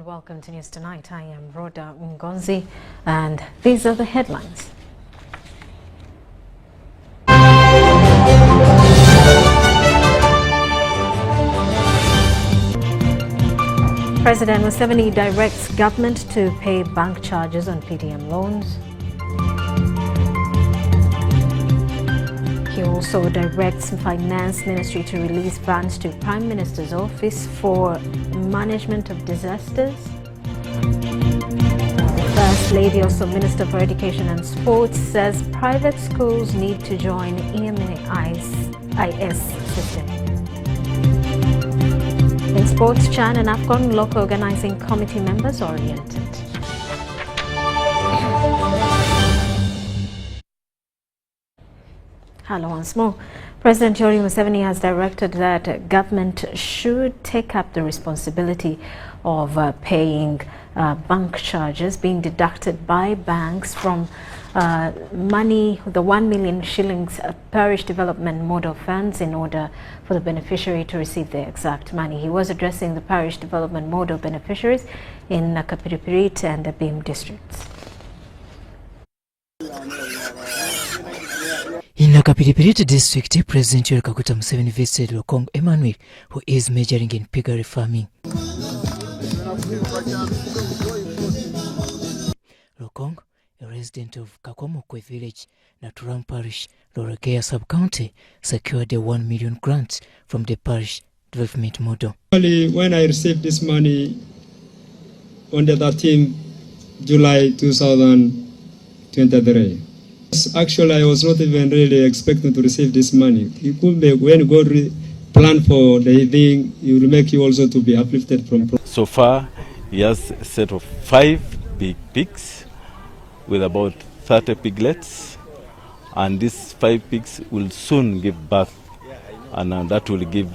and welcome to News Tonight. I am Rhoda Ngonzi and these are the headlines. President Museveni directs government to pay bank charges on PDM loans. He also directs Finance Ministry to release funds to Prime Minister's Office for Management of Disasters. The First Lady, also Minister for Education and Sports, says private schools need to join EMAI's system. In sports, Chan and AFCON local organizing committee members oriented. Hello once more. President Yoweri Museveni has directed that government should take up the responsibility of paying bank charges being deducted by banks from money, the 1 million shillings parish development model funds, in order for the beneficiary to receive the exact money. He was addressing the parish development model beneficiaries in Kapiripirit and the Beam districts. In Kapiripirit district, President Yoweri Museveni visited Lokong Emmanuel, who is majoring in piggery farming. Lokong, a resident of Kakomokwe village, Naturam Parish, Lorakea sub-county, secured a 1 million grant from the parish development model. When I received this money on the 13th July 2023, actually I was not even really expecting to receive this money. It could be when God planned for the thing, it will make you also to be uplifted from. So far, he has a set of 5 big pigs with about 30 piglets, and these 5 pigs will soon give birth, and that will give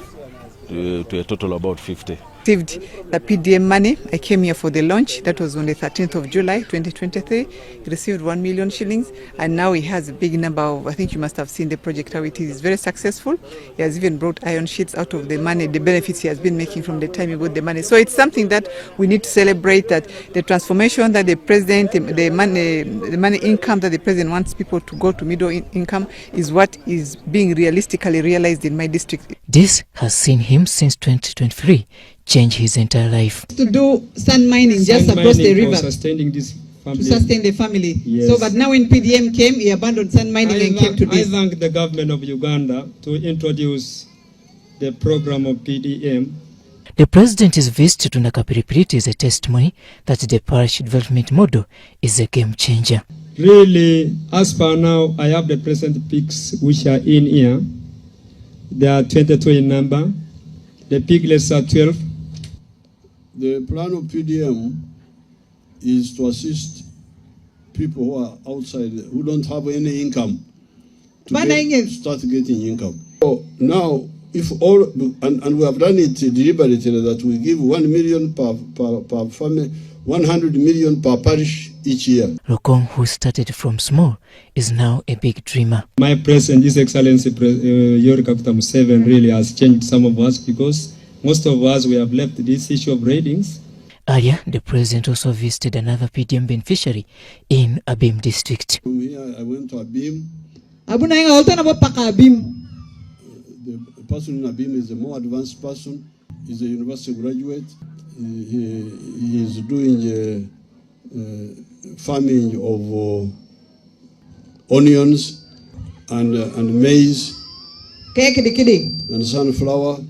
to a total of about 50. Received the PDM money. I came here for the launch. That was on the 13th of July 2023. He received 1 million shillings, and now he has a big number of, I think you must have seen the project, how it is. It's very successful. He has even brought iron sheets out of the money, the benefits he has been making from the time he got the money. So it's something that we need to celebrate, that the transformation that the president, the money income that the president wants people to go to middle income is what is being realistically realized in my district. This has seen him since 2023 change his entire life. To do sand mining just across the river. Sustaining this family. To sustain the family. Yes. So, but now when PDM came, he abandoned sand mining and came to this. I thank the government of Uganda to introduce the program of PDM. The president's visit to Nakapiripirit is a testimony that the parish development model is a game changer. Really, as per now, I have the present pigs which are in here. There are 22 in number. The piglets are 12. The plan of PDM is to assist people who are outside, who don't have any income, to start getting income. So now, if all, and we have done it deliberately, that we give 1 million per family, 100 million per parish each year. Lokong, who started from small, is now a big dreamer. My president, His Excellency Yoweri Museveni, really has changed some of us, because most of us, we have left this issue of ratings. Earlier, the president also visited another PDM beneficiary in Abim district. From here, I went to Abim. The person in Abim is a more advanced person. He's a university graduate. He is doing farming of onions and maize and sunflower.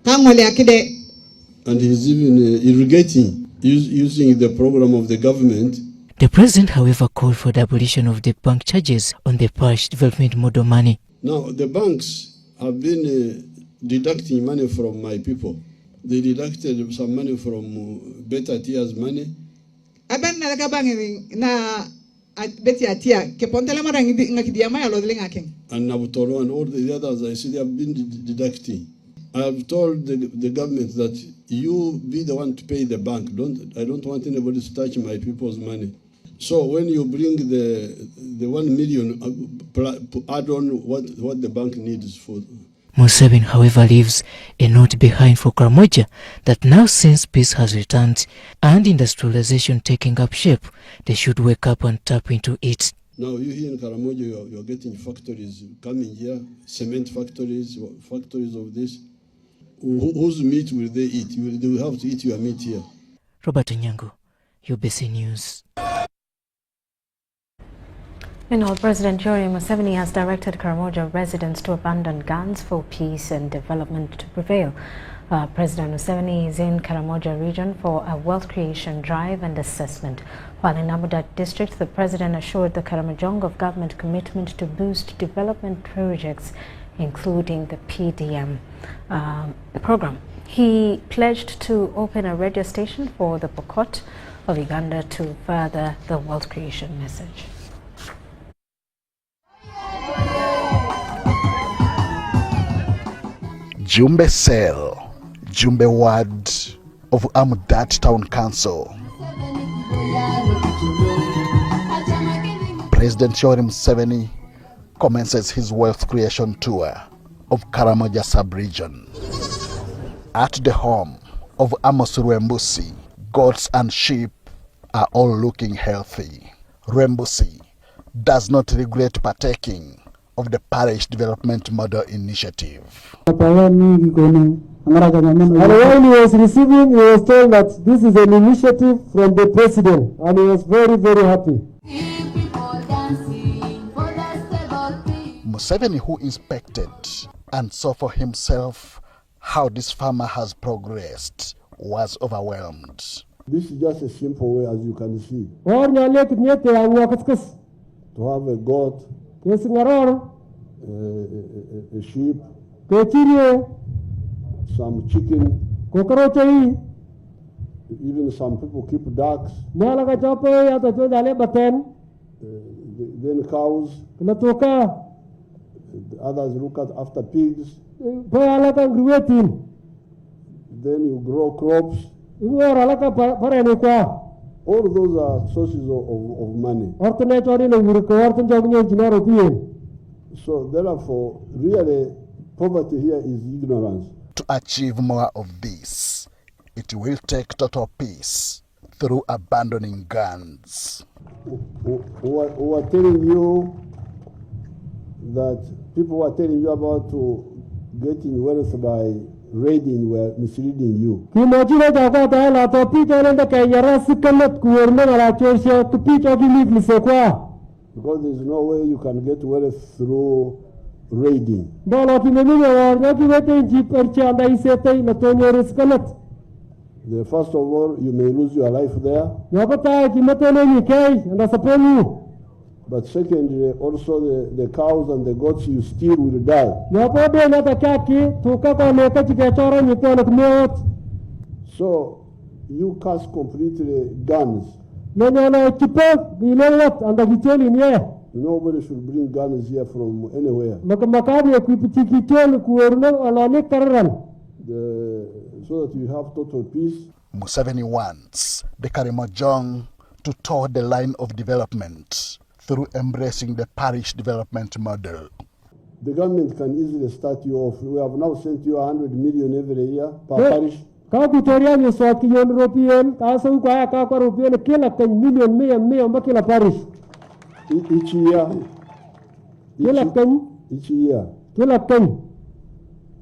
And he's even irrigating using the program of the government. The president, however, called for the abolition of the bank charges on the parish development model money. Now, the banks have been deducting money from my people. They deducted some money from Better Tia's money. And Nabutolo and all the others, I see they have been deducting. I have told the government that you be the one to pay the bank. I don't want anybody to touch my people's money. So when you bring the 1 million, add on what the bank needs for. Museveni, however, leaves a note behind for Karamoja that now since peace has returned and industrialization taking up shape, they should wake up and tap into it. Now you here in Karamoja, you're getting factories coming here, cement factories, factories of this. Whose meat will they eat? They will have to eat your meat here. Robert Onyango, UBC News. Meanwhile, President Yoweri Museveni has directed Karamoja residents to abandon guns for peace and development to prevail. President Museveni is in Karamoja region for a wealth creation drive and assessment. While in Amudat district, the president assured the Karamojong of government commitment to boost development projects, including the PDM program. He pledged to open a radio station for the Pokot of Uganda to further the wealth creation message. Jumbe Cell, Jumbe Ward of Amudat Town Council. President Yoweri Museveni commences his wealth creation tour of Karamoja sub-region. At the home of Amos Rwembusi, goats and sheep are all looking healthy. Rwembusi does not regret partaking of the Parish Development Model Initiative. And when he was receiving, he was told that this is an initiative from the president, and he was very, very happy. Museveni, who inspected and saw for himself how this farmer has progressed, was overwhelmed. This is just a simple way, as you can see. To have a goat, a sheep, some chicken, even some people keep ducks, then cows, others look after pigs, then you grow crops. All those are sources of money. So therefore, really, poverty here is ignorance. To achieve more of this, it will take total peace through abandoning guns. Who are telling you that people who are telling you about getting wealth by raiding were misleading you. Because there is no way you can get wealth through raiding. First of all, you may lose your life there. But secondly, also the cows and the goats you steal will die. So you cast completely guns. Nobody should bring guns here from anywhere. So that you have total peace. Museveni wants the Karamojong to toe the line of development through embracing the parish development model. The government can easily start you off. We have now sent you 100 million every year per parish. Each year.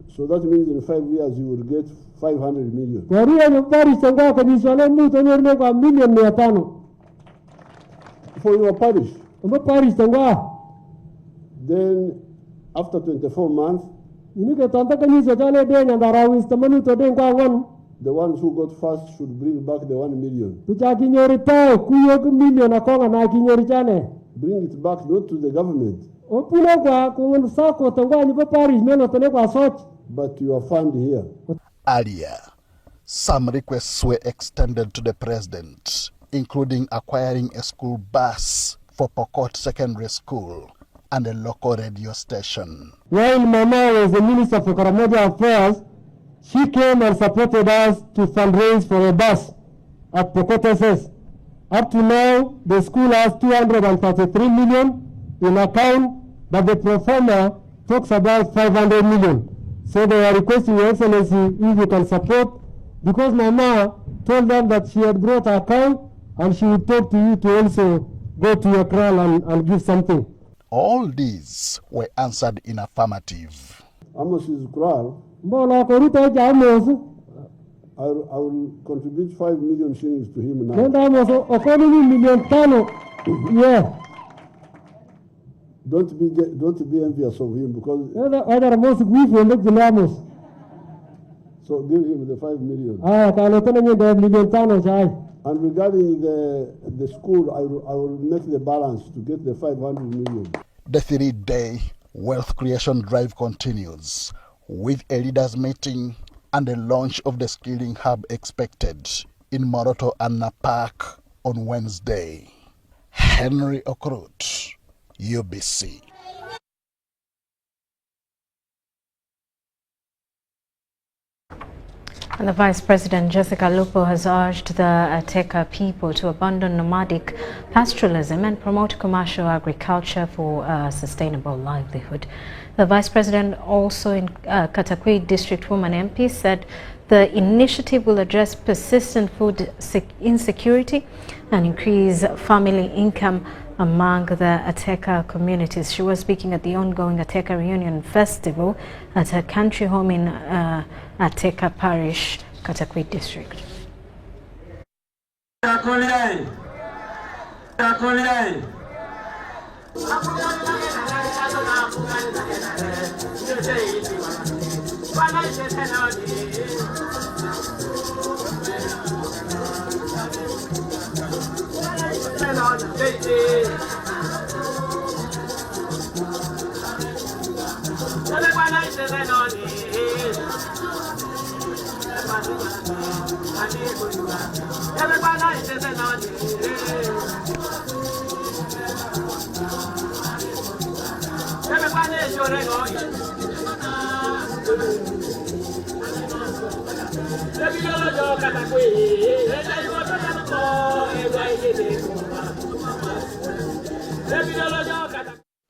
So that means in 5 years you will get 500 million. For your parish. Then after 24 months, the ones who got first should bring back the 1 million. Bring it back not to the government, but to your fund here. Earlier, some requests were extended to the president, including acquiring a school bus for Pokot Secondary School and a local radio station. While Mama was the Minister for Karamoja Affairs, she came and supported us to fundraise for a bus at Pokot SS. Up to now, the school has 233 million in account, but the pro forma talks about 500 million. So they are requesting Your Excellency if you can support, because Mama told them that she had brought her cow and she would talk to you to also go to your kraal and give something. All these were answered in affirmative. Amos is kraal. I will contribute 5 million shillings to him now. Yeah. Don't be envious of him because. So give him the 5 million. And regarding the school, I will make the balance to get the 500 million. The 3-day wealth creation drive continues with a leaders meeting and the launch of the skilling hub expected in Moroto Anna Park on Wednesday. Henry Okrut, UBC. And the Vice President, Jessica Lupo, has urged the Ateka people to abandon nomadic pastoralism and promote commercial agriculture for a sustainable livelihood. The Vice President, also in Katakwi District Woman MP, said the initiative will address persistent food insecurity and increase family income among the Ateka communities. She was speaking at the ongoing Ateka Reunion Festival at her country home in Ateka Parish, Katakwi District.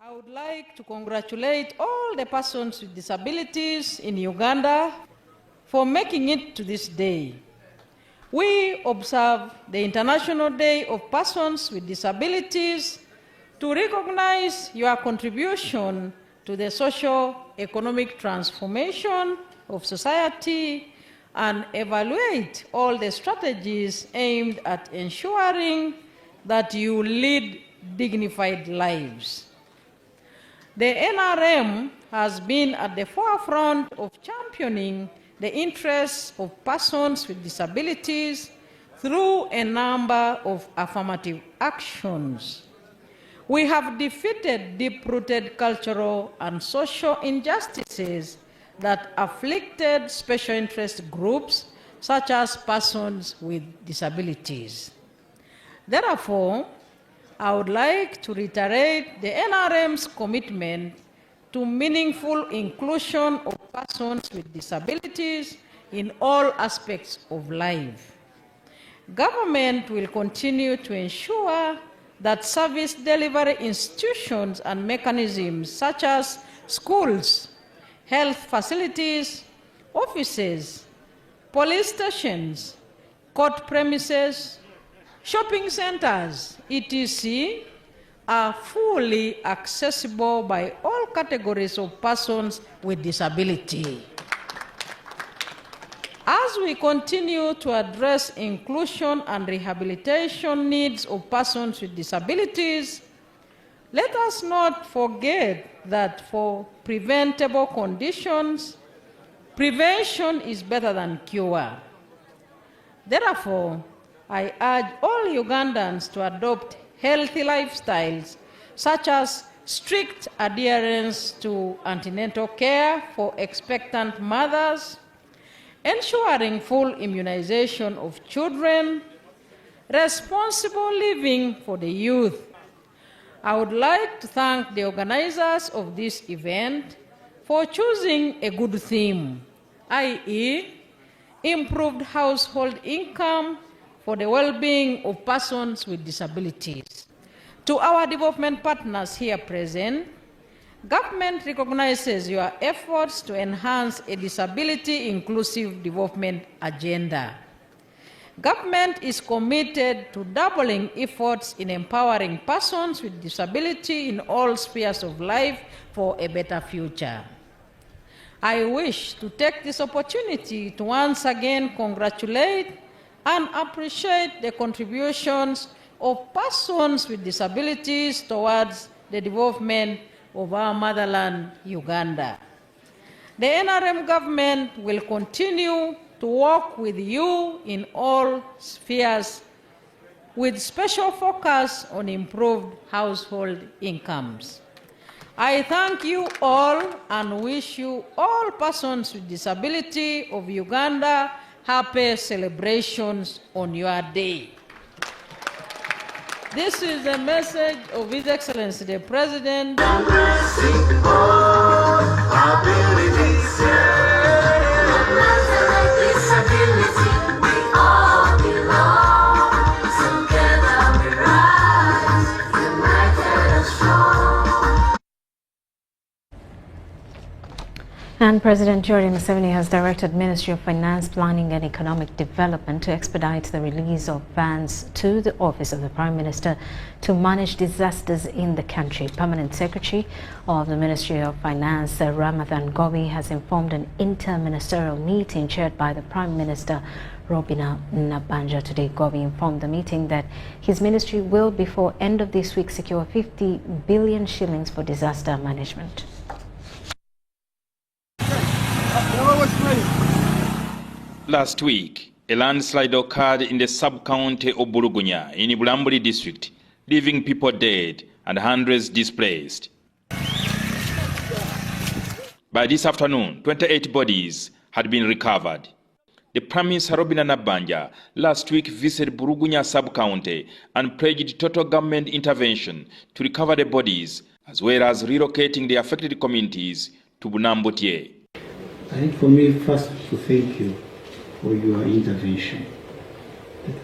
I would like to congratulate all the persons with disabilities in Uganda for making it to this day. We observe the International Day of Persons with Disabilities to recognize your contribution to the socio-economic transformation of society and evaluate all the strategies aimed at ensuring that you lead dignified lives. The NRM has been at the forefront of championing the interests of persons with disabilities through a number of affirmative actions. We have defeated deep-rooted cultural and social injustices that afflicted special interest groups such as persons with disabilities. Therefore, I would like to reiterate the NRM's commitment to meaningful inclusion of persons with disabilities in all aspects of life. Government will continue to ensure that service delivery institutions and mechanisms such as schools, health facilities, offices, police stations, court premises, shopping centers, etc., are fully accessible by all categories of persons with disability. As we continue to address inclusion and rehabilitation needs of persons with disabilities, let us not forget that for preventable conditions, prevention is better than cure. Therefore, I urge all Ugandans to adopt healthy lifestyles, such as strict adherence to antenatal care for expectant mothers, ensuring full immunization of children, responsible living for the youth. I would like to thank the organizers of this event for choosing a good theme, i.e., improved household income for the well-being of persons with disabilities. To our development partners here present, Government recognizes your efforts to enhance a disability-inclusive development agenda. Government is committed to doubling efforts in empowering persons with disability in all spheres of life for a better future. I wish to take this opportunity to once again congratulate and appreciate the contributions of persons with disabilities towards the development of our motherland, Uganda. The NRM government will continue to work with you in all spheres with special focus on improved household incomes. I thank you all and wish you all persons with disability of Uganda happy celebrations on your day. This is the message of His Excellency the President. And President Yoweri Museveni has directed Ministry of Finance, Planning and Economic Development to expedite the release of funds to the Office of the Prime Minister to manage disasters in the country. Permanent Secretary of the Ministry of Finance, Ramadhan Gobi, has informed an inter-ministerial meeting chaired by the Prime Minister, Robina Nabanja. Today, Gobi informed the meeting that his ministry will, before end of this week, secure 50 billion shillings for disaster management. Last week, a landslide occurred in the sub-county of Bulugunya in Bulambuli district, leaving people dead and hundreds displaced. By this afternoon, 28 bodies had been recovered. The Prime Minister Robina Nabanja last week visited Bulugunya sub-county and pledged total government intervention to recover the bodies, as well as relocating the affected communities to Bunambutie. I think for me, first to thank you for your intervention.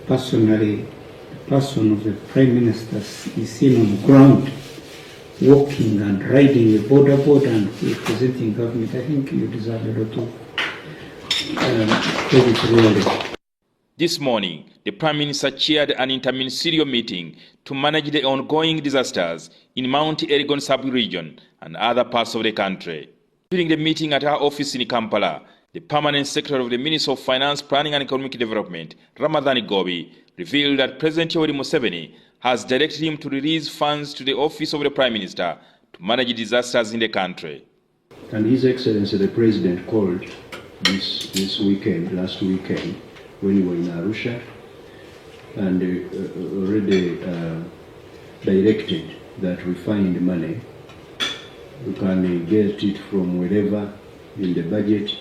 Personally, the person of the Prime Minister is seen on the ground, walking and riding a border and representing government. I think you deserve a lot of credit really. This morning, the Prime Minister chaired an interministerial meeting to manage the ongoing disasters in Mount Elgon sub-region and other parts of the country. During the meeting at our office in Kampala, the Permanent Secretary of the Ministry of Finance, Planning and Economic Development, Ramadhan Gobi, revealed that President Yoweri Museveni has directed him to release funds to the Office of the Prime Minister to manage disasters in the country. And His Excellency the President called last weekend, when we were in Arusha, and already directed that we find money. We can get it from wherever in the budget,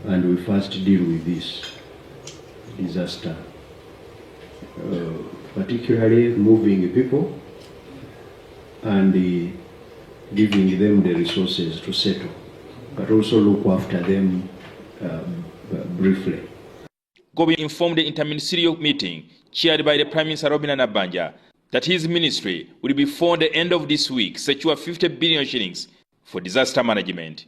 and we first deal with this disaster, particularly moving people and giving them the resources to settle, but also look after them briefly. Gobi informed the interministerial meeting chaired by the Prime Minister Robina Nabanja that his ministry will before the end of this week secure 50 billion shillings for disaster management.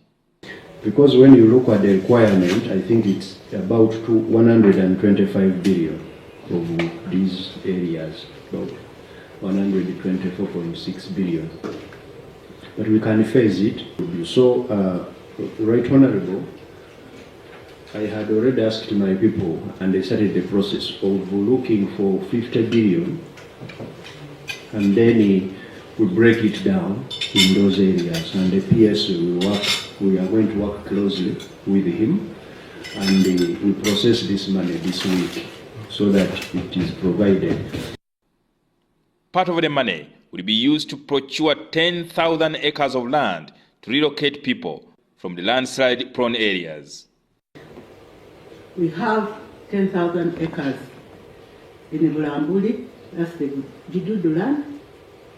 Because when you look at the requirement, I think it's about 125 billion of these areas, about 124.6 billion. But we can phase it. So, Right Honorable, I had already asked my people, and they started the process of looking for 50 billion, and then we break it down in those areas, and the PS we are going to work closely with him, and we process this money this week so that it is provided. Part of the money will be used to procure 10,000 acres of land to relocate people from the landslide-prone areas. We have 10,000 acres in Bulambuli, that's the Jidudu land.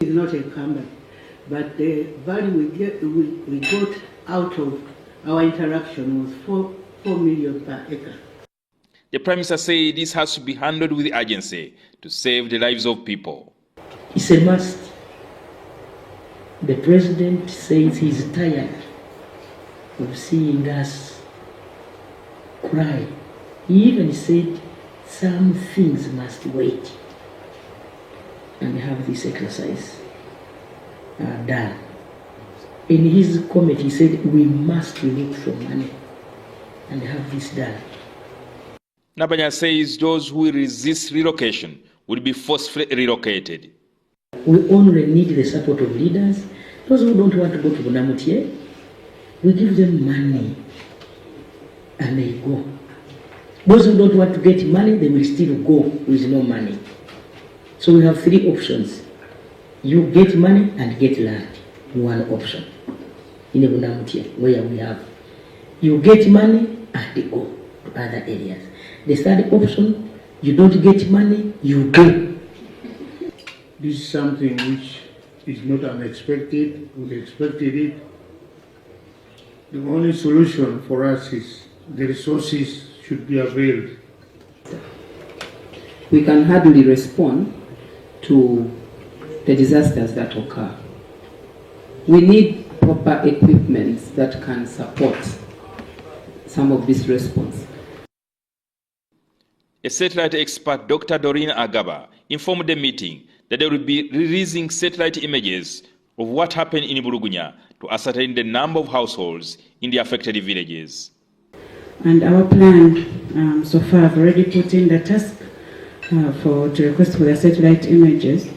It's not encumbered, but the value we got out of our interaction was 4 million per acre. The Prime Minister said this has to be handled with urgency to save the lives of people. It's a must. The president says he's tired of seeing us cry. He even said some things must wait and have this exercise done. In his comment, he said we must look for money and have this done. Nabanya says those who resist relocation will be forcefully relocated. We only need the support of leaders. Those who don't want to go to Bunamutie, we give them money and they go. Those who don't want to get money, they will still go with no money. So we have three options. You get money and get land. One option. In Bunamutie, where we have. You get money and they go to other areas. The third option, you don't get money, you go. This is something which is not unexpected. We expected it. The only solution for us is the resources should be availed. We can hardly respond to the disasters that occur. We need proper equipment that can support some of this response. A satellite expert, Dr. Doreen Agaba, informed the meeting that they will be releasing satellite images of what happened in Burugunya to ascertain the number of households in the affected villages. And our plan, so far I've already put in the task to request for the satellite images.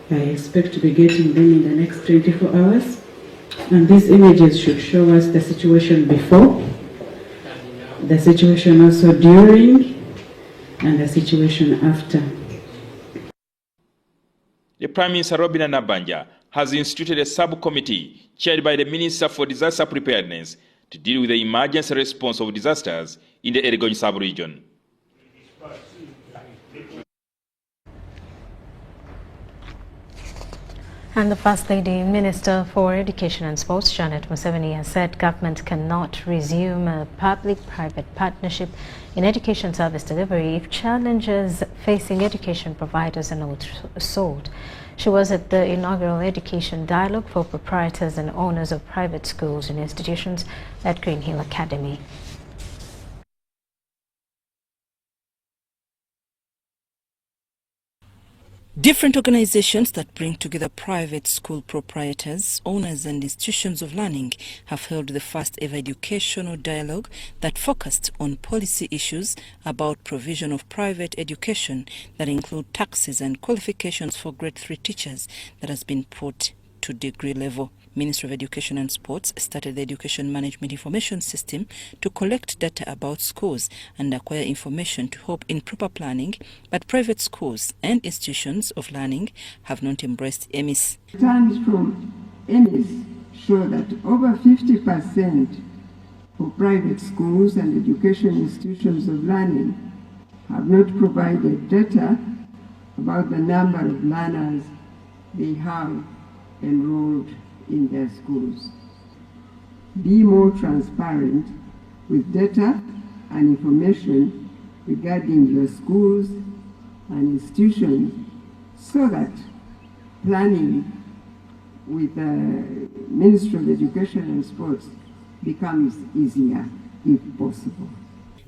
I expect to be getting them in the next 24 hours. And these images should show us the situation before, the situation also during, and the situation after. The Prime Minister Robina Nabanja has instituted a subcommittee chaired by the Minister for Disaster Preparedness to deal with the emergency response of disasters in the Elgonyi sub-region. And the First Lady Minister for Education and Sports, Janet Museveni, has said government cannot resume a public-private partnership in education service delivery if challenges facing education providers are not solved. She was at the inaugural Education Dialogue for proprietors and owners of private schools and institutions at Green Hill Academy. Different organizations that bring together private school proprietors, owners and institutions of learning have held the first ever educational dialogue that focused on policy issues about provision of private education that include taxes and qualifications for grade 3 teachers that has been put to degree level. Ministry of Education and Sports started the Education Management Information System to collect data about schools and acquire information to help in proper planning, but private schools and institutions of learning have not embraced EMIS. Returns from EMIS show that over 50% of private schools and education institutions of learning have not provided data about the number of learners they have enrolled in their schools. Be more transparent with data and information regarding your schools and institutions so that planning with the Ministry of Education and Sports becomes easier if possible.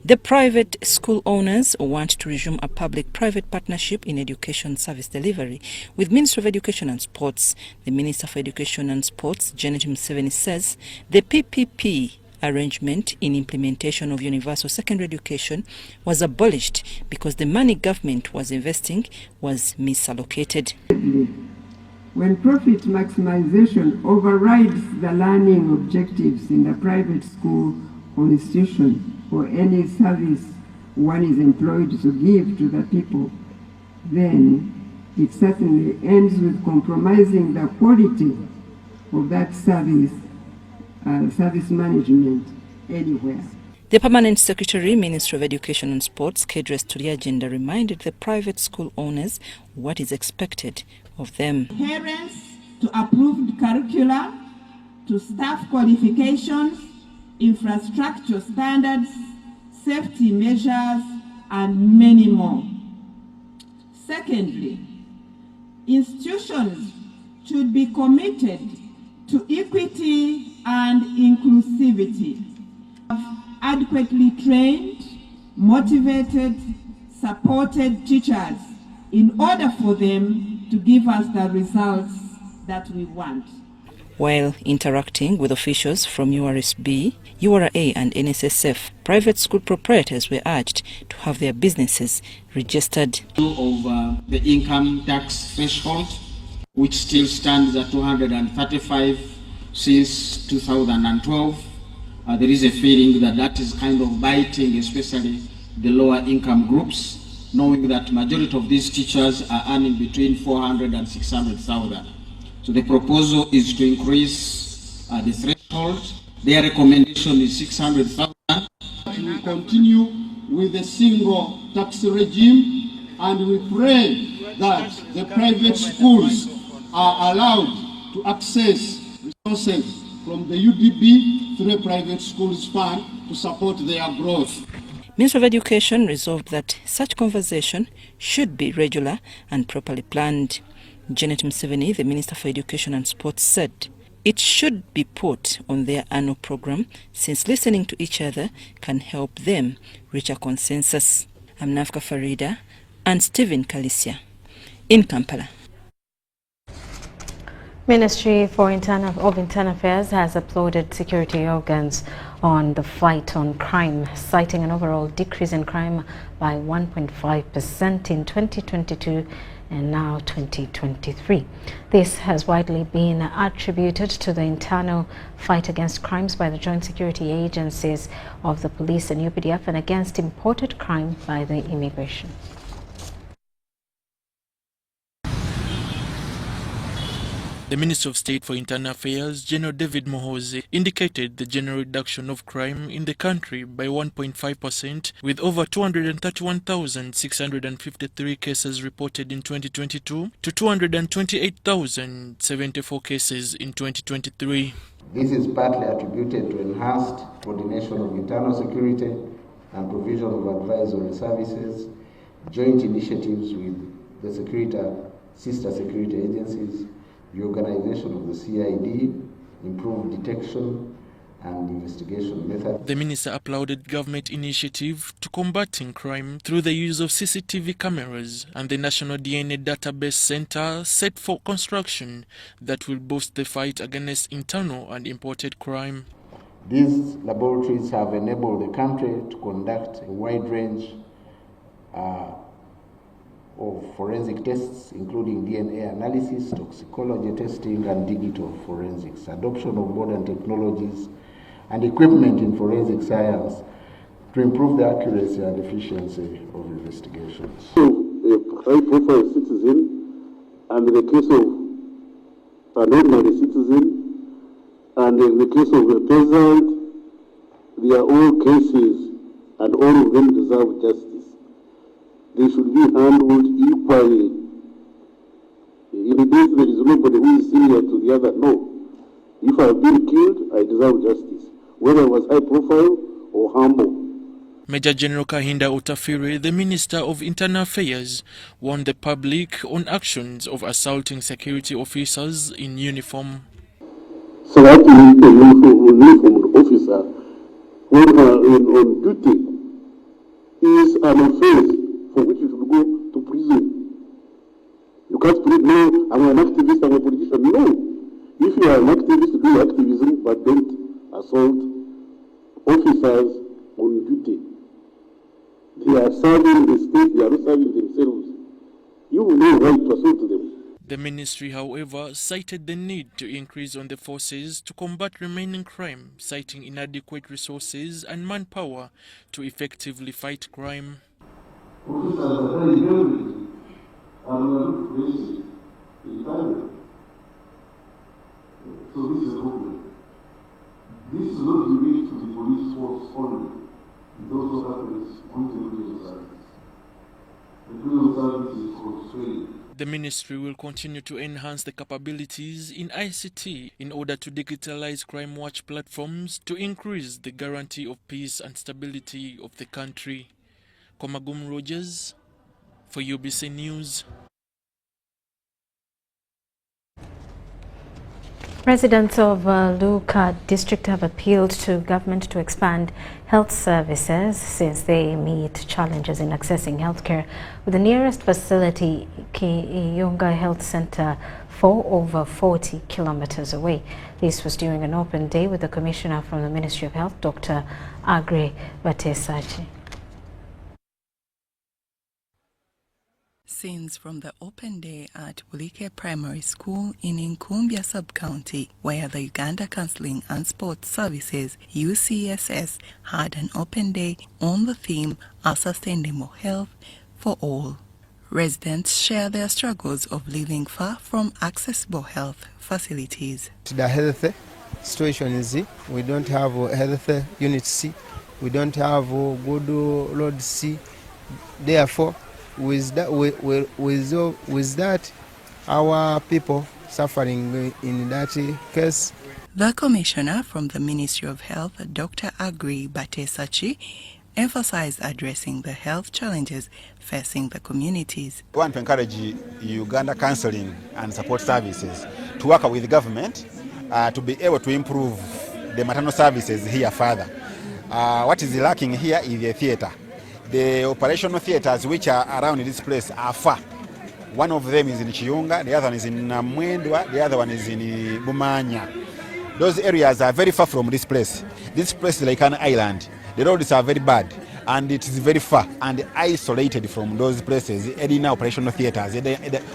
The private school owners want to resume a public-private partnership in education service delivery with Ministry of Education and Sports. The Minister for Education and Sports, Janet Museveni, says the PPP arrangement in implementation of universal secondary education was abolished because the money government was investing was misallocated. When profit maximization overrides the learning objectives in the private school or institution, or any service one is employed to give to the people, then it certainly ends with compromising the quality of that service management anywhere. The Permanent Secretary, Ministry of Education and Sports, Kedres Turiagenda, reminded the private school owners what is expected of them. Adherence to approved curricula, to staff qualifications, infrastructure standards, safety measures, and many more. Secondly, institutions should be committed to equity and inclusivity. Adequately trained, motivated, supported teachers in order for them to give us the results that we want. While interacting with officials from URSB, URA and NSSF, private school proprietors were urged to have their businesses registered. Of the income tax threshold, which still stands at 235 since 2012. There is a feeling that that is kind of biting, especially the lower income groups, knowing that majority of these teachers are earning between 400 and 600,000. So the proposal is to increase the threshold. Their recommendation is 600,000. We continue with the single tax regime, and we pray that the private schools are allowed to access resources from the UDB through a private schools fund to support their growth. Minister of Education resolved that such conversation should be regular and properly planned. Janet Museveni, the Minister for Education and Sports, said it should be put on their annual program, since listening to each other can help them reach a consensus. I'm Nafka Farida and Stephen Kalisia in Kampala. Ministry of Internal Affairs has applauded security organs on the fight on crime, citing an overall decrease in crime by 1.5% in 2022 and now 2023. This has widely been attributed to the internal fight against crimes by the joint security agencies of the police and UPDF and against imported crime by the immigration. The Minister of State for Internal Affairs, General David Muhoozi, indicated the general reduction of crime in the country by 1.5%, with over 231,653 cases reported in 2022 to 228,074 cases in 2023. This is partly attributed to enhanced coordination of internal security and provision of advisory services, joint initiatives with the sister security agencies, the organization of the CID, improved detection and investigation methods. The minister applauded government initiative to combating crime through the use of CCTV cameras and the National DNA Database Center set for construction that will boost the fight against internal and imported crime. These laboratories have enabled the country to conduct a wide range of forensic tests, including DNA analysis, toxicology testing, and digital forensics, adoption of modern technologies and equipment in forensic science to improve the accuracy and efficiency of investigations. A high-profile citizen and in the case of an ordinary citizen and in the case of a peasant, they are all cases and all of them deserve justice. They should be handled equally. In this, there is nobody who is senior to the other. No. If I have been killed, I deserve justice, whether I was high profile or humble. Major General Kahinda Otafire, the Minister of Internal Affairs, warned the public on actions of assaulting security officers in uniform. Selecting a uniformed officer when on duty is an offense for which you should go to prison. You can't plead, no, I'm an activist, I'm a politician. No. If you are an activist, do activism, but don't assault officers on duty. They are serving the state, they are not serving themselves. You will know right to assault them. The ministry, however, cited the need to increase on the forces to combat remaining crime, citing inadequate resources and manpower to effectively fight crime. Officers are very nervous and we are not wasted in time. So this is a problem. This is not unique to the police force only. It also happens on the prison service. The prison service is constrained. The ministry will continue to enhance the capabilities in ICT in order to digitalize crime watch platforms to increase the guarantee of peace and stability of the country. Komagum Rogers for UBC News. Residents of Luka district have appealed to government to expand health services since they meet challenges in accessing healthcare, with the nearest facility, Kiyunga Health Center, for over 40 kilometers away. This was during an open day with the Commissioner from the Ministry of Health, Dr. Agri Batesachi. Scenes from the open day at Bulike Primary School in Nkumbia Sub-County, where the Uganda Counseling and Sports Services UCSS had an open day on the theme of sustainable health for all. Residents share their struggles of living far from accessible health facilities. The health situation is we don't have health units, we don't have good roads, therefore with that, our people suffering in that case. The Commissioner from the Ministry of Health, Dr. Agri Batesachi, emphasized addressing the health challenges facing the communities. We want to encourage Uganda Counseling and Support Services to work with the government to be able to improve the maternal services here further. What is lacking here is the theatre. The operational theatres which are around this place are far. One of them is in Kiyunga, the other one is in Mwendwa, the other one is in Bumanya. Those areas are very far from this place. This place is like an island. The roads are very bad and it is very far and isolated from those places, in operational theatres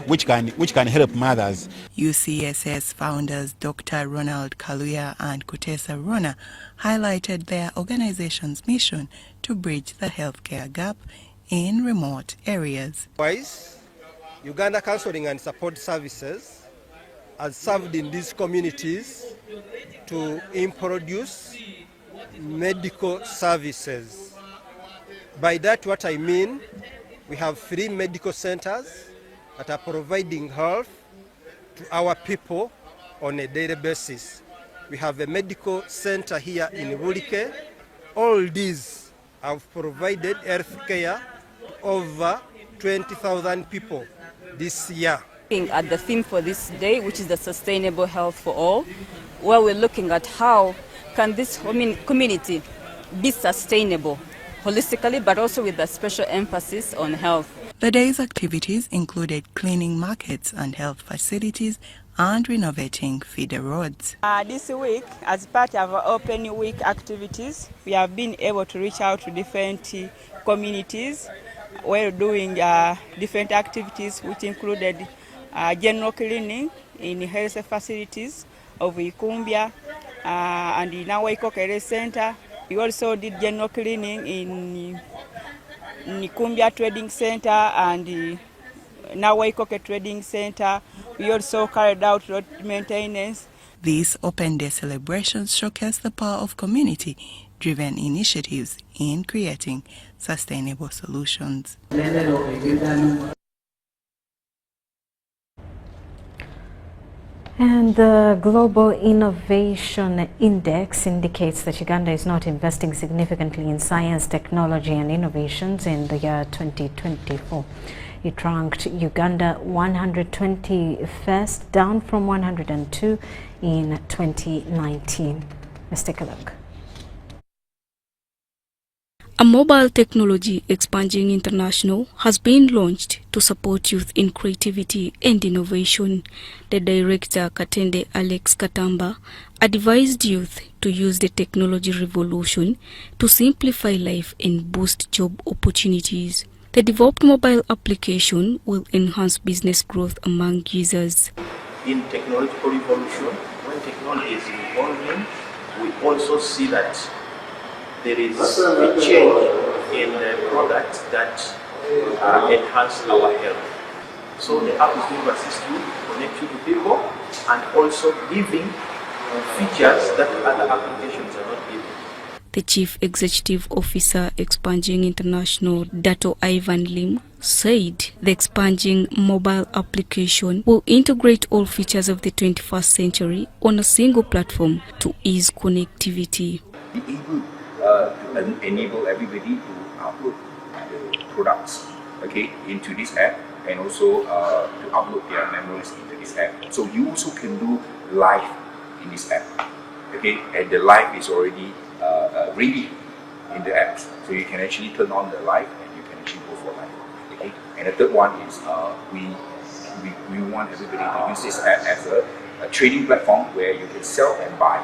which can help mothers. UCSS founders Dr. Ronald Kaluya and Kutesa Rona highlighted their organization's mission to bridge the healthcare gap in remote areas. Uganda Counseling and Support Services has served in these communities to introduce medical services. By that what I mean, we have 3 medical centers that are providing health to our people on a daily basis. We have a medical center here in Bulike. All these have provided health care to over 20,000 people this year. Looking at the theme for this day, which is the sustainable health for all, where we're looking at how can this community be sustainable holistically, but also with a special emphasis on health. The day's activities included cleaning markets and health facilities and renovating feeder roads. This week, as part of our Open Week activities, we have been able to reach out to different communities. We're doing different activities which included general cleaning in health facilities of Ikumbia and in our Ikokere Center. We also did general cleaning in Ikumbia Trading Center and Nawaikoke Trading Center. We also carried out road maintenance. These open day celebrations showcase the power of community-driven initiatives in creating sustainable solutions. And the Global Innovation Index indicates that Uganda is not investing significantly in science, technology and innovations in the year 2024. It ranked Uganda 121st, down from 102 in 2019. Let's take a look. A mobile technology expanding international has been launched to support youth in creativity and innovation. The director, Katende Alex Katamba, advised youth to use the technology revolution to simplify life and boost job opportunities. The developed mobile application will enhance business growth among users. In technological revolution, when technology is evolving, we also see that there is a change in the products that enhance our health. So the app is going to assist you, connect you to people, and also giving features that other applications are not giving. The Chief Executive Officer, Expanding International, Dato Ivan Lim, said the Expanding mobile application will integrate all features of the 21st century on a single platform to ease connectivity. Be able to enable everybody to upload products, into this app, and also to upload their memories into this app. So you also can do live in this app. Okay, and the live is already ready in the app, so you can actually turn on the live and you can actually go for live. Okay, and the third one is we want everybody to use this app as a trading platform where you can sell and buy.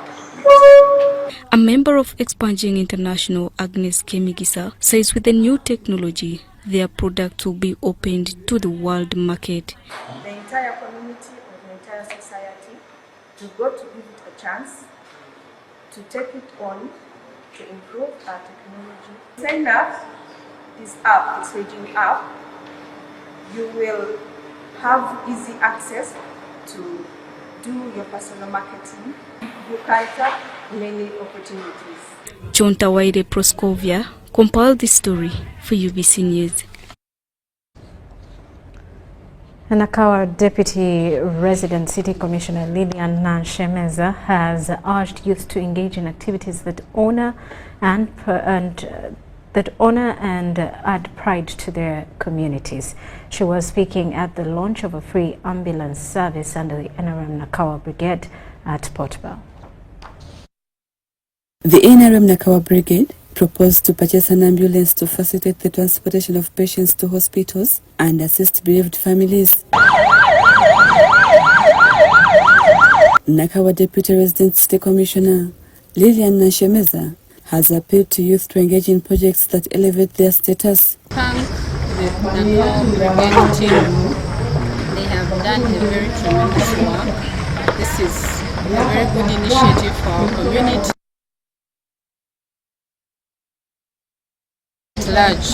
A member of Expunging International, Agnes Kemigisa, says with the new technology, their product will be opened to the world market. The entire community or the entire society, we've got to give it a chance to take it on, to improve our technology. Sign up this app, this Raging app, you will have easy access to do your personal marketing. You can tap many opportunities. Chonta Waide Proskovia compiled this story for UBC News. And our Deputy Resident City Commissioner Lilian Nanshemeza has urged youth to engage in activities that honor and add pride to their communities. She was speaking at the launch of a free ambulance service under the NRM Nakawa Brigade at Port Bell. The NRM Nakawa Brigade proposed to purchase an ambulance to facilitate the transportation of patients to hospitals and assist bereaved families. Nakawa Deputy Resident City Commissioner Lilian Nanshemeza has appealed to youth to engage in projects that elevate their status. Thank the Nakawa Brigade team. They have done a very tremendous work. This is a very good initiative for our community. Large.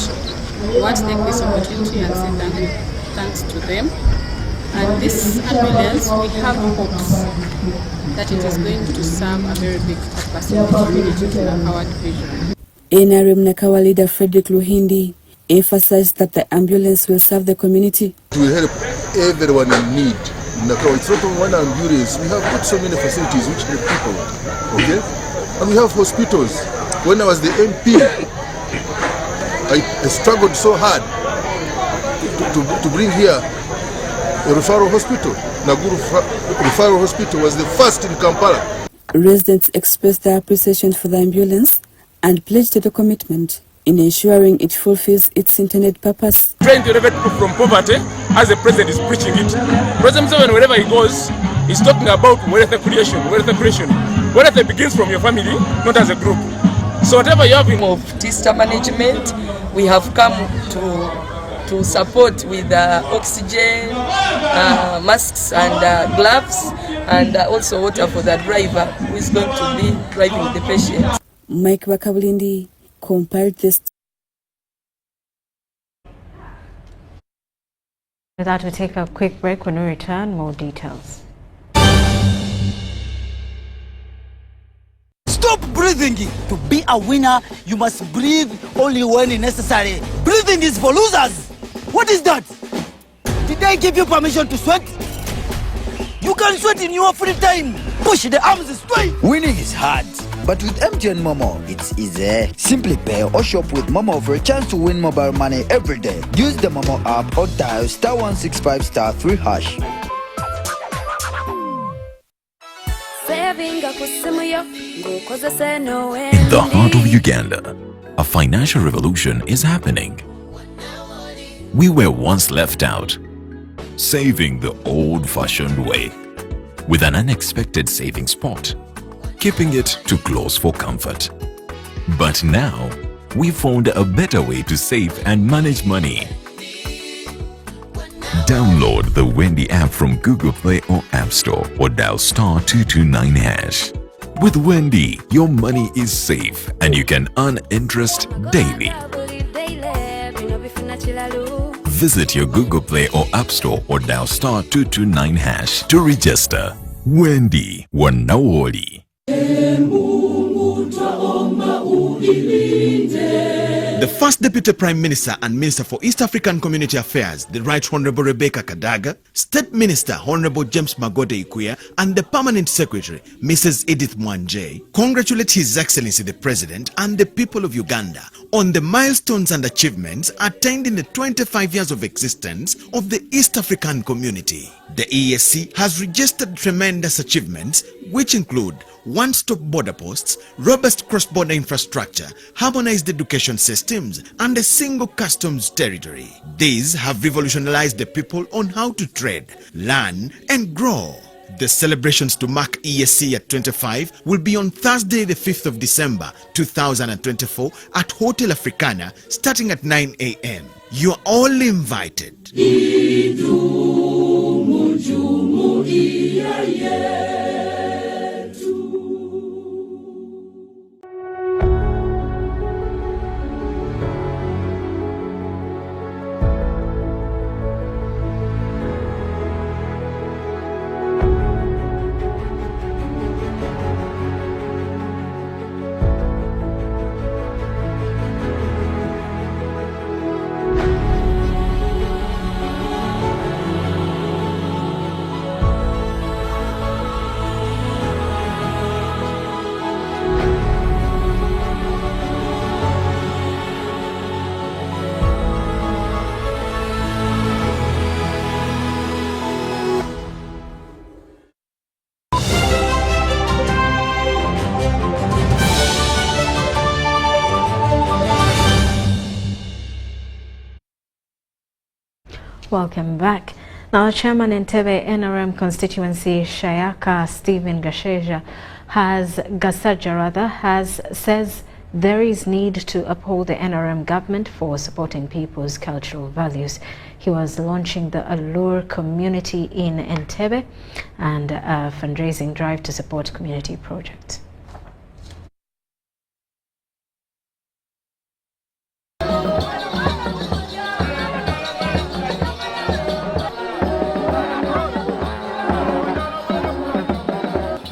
We want to take this opportunity and say thanks to them. And this ambulance, we have hopes that it is going to serve a very big purpose in the community in Nakawa division. NRM Nakawa leader Frederick Luhindi emphasized that the ambulance will serve the community. It will help everyone in need. Nakawa, it's not only one ambulance. We have got so many facilities which help people. Okay? And we have hospitals. When I was the MP, I struggled so hard to bring here a referral hospital. Naguru Referral Hospital was the first in Kampala. Residents expressed their appreciation for the ambulance and pledged the commitment in ensuring it fulfills its intended purpose. Trying to elevate people from poverty, as the president is preaching it. President Museveni, wherever he goes, he's talking about wealth creation. Wealth begins from your family, not as a group. So whatever you have of TISTA management, we have come to support with oxygen, masks and gloves, and also water for the driver who is going to be driving the patient. Mike Wakabulindi compiled this. With that, we take a quick break. When we return, more details. Stop breathing. To be a winner, you must breathe only when necessary. Breathing is for losers. What is that? Did I give you permission to sweat? You can sweat in your free time. Push the arms straight. Winning is hard, but with MTN Momo, it's easy. Simply pay or shop with Momo for a chance to win mobile money every day. Use the Momo app or dial *165*3#. In the heart of Uganda, a financial revolution is happening. We were once left out, saving the old-fashioned way, with an unexpected saving spot, keeping it too close for comfort. But now, we found a better way to save and manage money. Download the Wendy app from Google Play or App Store or dial *229#. With Wendy, your money is safe and you can earn interest daily. Visit your Google Play or App Store or dial *229# to register. Wendy Wanawoli. The First Deputy Prime Minister and Minister for East African Community Affairs, the Right Honorable Rebecca Kadaga, State Minister Honorable James Magode Ikuya, and the Permanent Secretary, Mrs. Edith Mwanje, congratulate His Excellency the President and the people of Uganda on the milestones and achievements attained in the 25 years of existence of the East African Community. The EAC has registered tremendous achievements which include one-stop border posts, robust cross-border infrastructure, harmonized education systems, and a single customs territory. These have revolutionized the people on how to trade, learn, and grow. The celebrations to mark EAC at 25 will be on Thursday the 5th of December 2024 at Hotel Africana starting at 9 a.m. You are all invited. Welcome back. Now, Chairman Entebbe NRM constituency Shayaka Stephen Gasaja says there is need to uphold the NRM government for supporting people's cultural values. He was launching the Allure community in Entebbe and a fundraising drive to support community projects.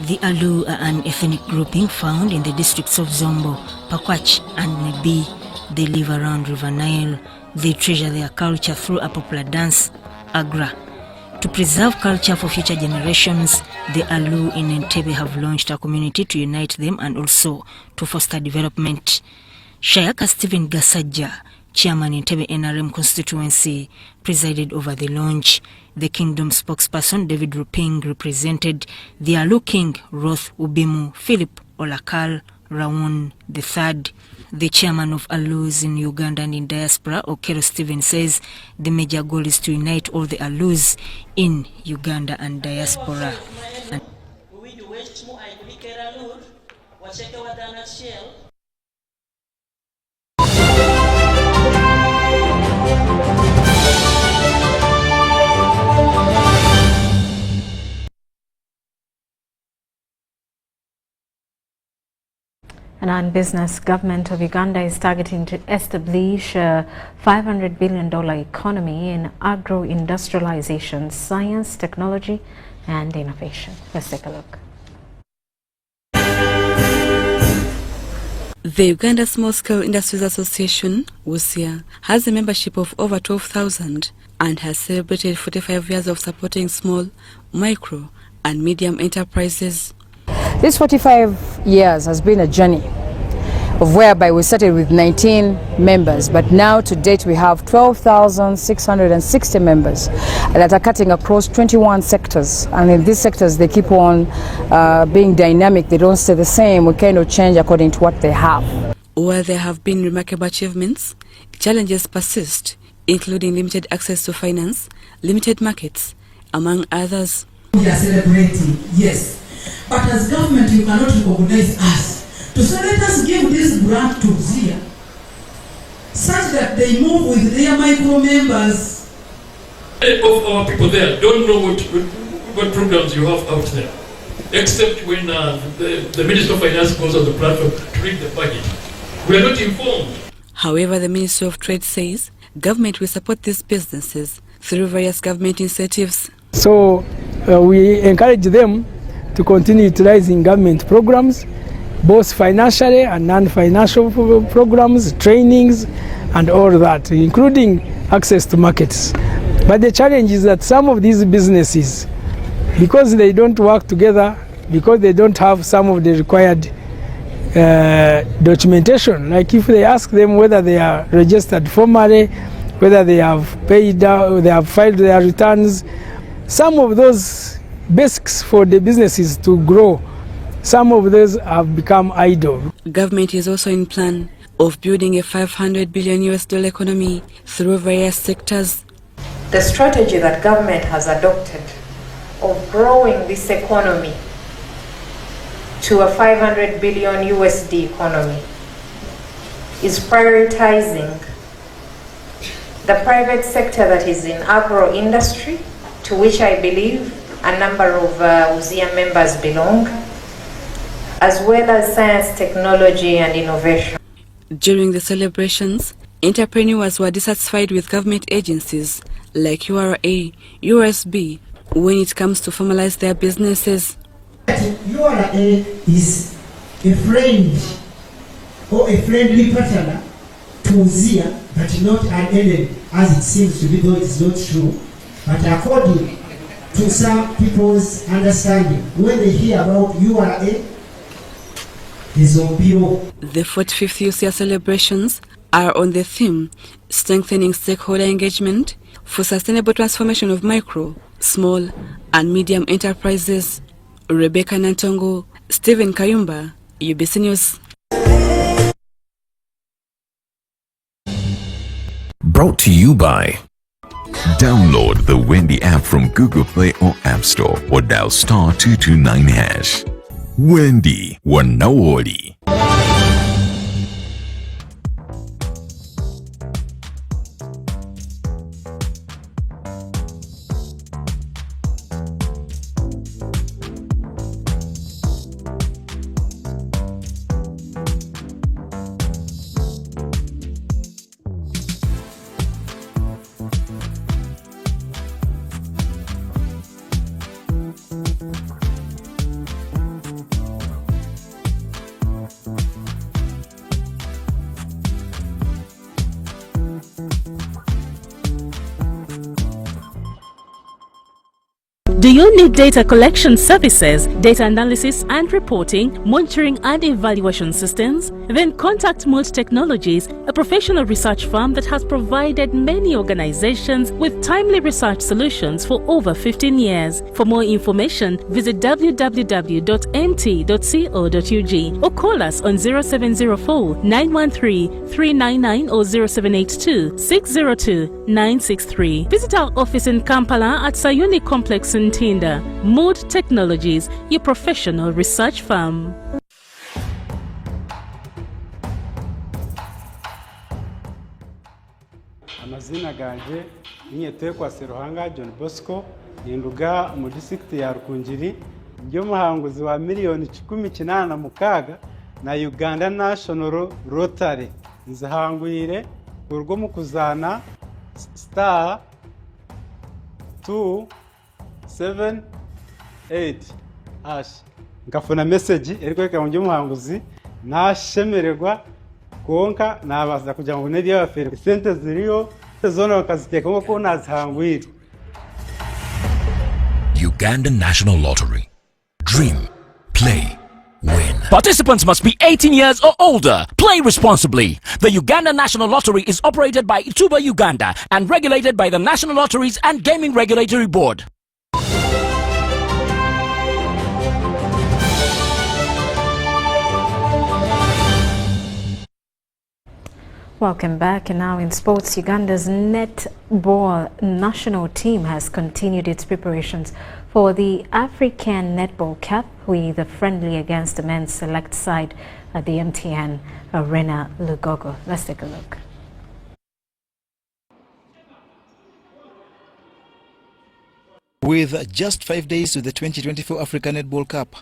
The Alu are an ethnic grouping found in the districts of Zombo, Pakwach and Nebi. They live around River Nile. They treasure their culture through a popular dance, Agra. To preserve culture for future generations, the Alu in Entebbe have launched a community to unite them and also to foster development. Shayaka Stephen Gasaja, Chairman Entebbe NRM constituency, presided over the launch. The kingdom spokesperson David Ruping represented the Alu King Roth Ubimu Philip Olakal Raun III. The chairman of Alus in Uganda and in diaspora, Okero Stephen, says the major goal is to unite all the Alus in Uganda and diaspora. And on business, government of Uganda is targeting to establish a $500 billion economy in agro-industrialization, science, technology, and innovation. Let's take a look. The Uganda Small Scale Industries Association, WUSIA, has a membership of over 12,000 and has celebrated 45 years of supporting small, micro, and medium enterprises. This 45 years has been a journey of whereby we started with 19 members, but now to date we have 12,660 members that are cutting across 21 sectors, and in these sectors they keep on being dynamic. They don't stay the same. We kind of change according to what they have. While there have been remarkable achievements, challenges persist, including limited access to finance, limited markets, among others. We are celebrating, yes. But as government, you cannot recognize us. So let us give this grant to ZIA, such that they move with their micro members. Of our people there don't know what programs you have out there, except when the Minister of Finance goes on the platform to read the budget. We are not informed. However, the Ministry of Trade says government will support these businesses through various government incentives. So we encourage them to continue utilizing government programs both financially and non-financial programs, trainings, and all that, including access to markets. But the challenge is that some of these businesses, because they don't work together, because they don't have some of the required documentation, like if they ask them whether they are registered formally, whether they have paid out, they have filed their returns, some of those basics for the businesses to grow, some of those have become idle. Government is also in plan of building a $500 billion economy through various sectors. The strategy that government has adopted of growing this economy to a $500 billion USD economy is prioritizing the private sector that is in agro industry, to which I believe a number of UZIA members belong, as well as science, technology, and innovation. During the celebrations, entrepreneurs were dissatisfied with government agencies like URA, USB, when it comes to formalize their businesses. URA is a friend or a friendly partner to UZIA, but not an enemy, as it seems to be, though it's not true. But according to some people's understanding, when they hear about URA, the 45th UZIA celebrations are on the theme strengthening stakeholder engagement for sustainable transformation of micro, small and medium enterprises. Rebecca Nantongo, Stephen Kayumba, UBC News. Brought to you by download the Wendy app from Google Play or App Store or dial *229#. Wendy Wanawoli. Do you need data collection services, data analysis and reporting, monitoring and evaluation systems? Then contact Mold Technologies, a professional research firm that has provided many organizations with timely research solutions for over 15 years. For more information, visit www.nt.co.ug or call us on 0704 913 399 or 0782 602 963. Visit our office in Kampala at Sayuni Complex in Tinda. Mold Technologies, your professional research firm. Amazina ganje niyetekwa Seruhanga John Bosco ninduga mu district ya Rukungiri ndio muhanguzi wa miliyoni 18 na Uganda National Rotary nzahangwire urwo mu kuzana star 278 hash ngafuna message eriko ka ndio muhanguzi nashemererwa konka nabaza kugira ngo nedi y'abafere sente ziriyo zona bakaziteka ngo nazihangwira. Uganda National Lottery. Dream, play, win. Participants must be 18 years or older. Play responsibly. The Uganda National Lottery is operated by Ituba Uganda and regulated by the National Lotteries and Gaming Regulatory Board. Welcome back. And now in sports, Uganda's netball national team has continued its preparations for the African Netball Cup with a friendly against the men's select side at the MTN Arena, Lugogo. Let's take a look. With just 5 days to the 2024 African Netball Cup,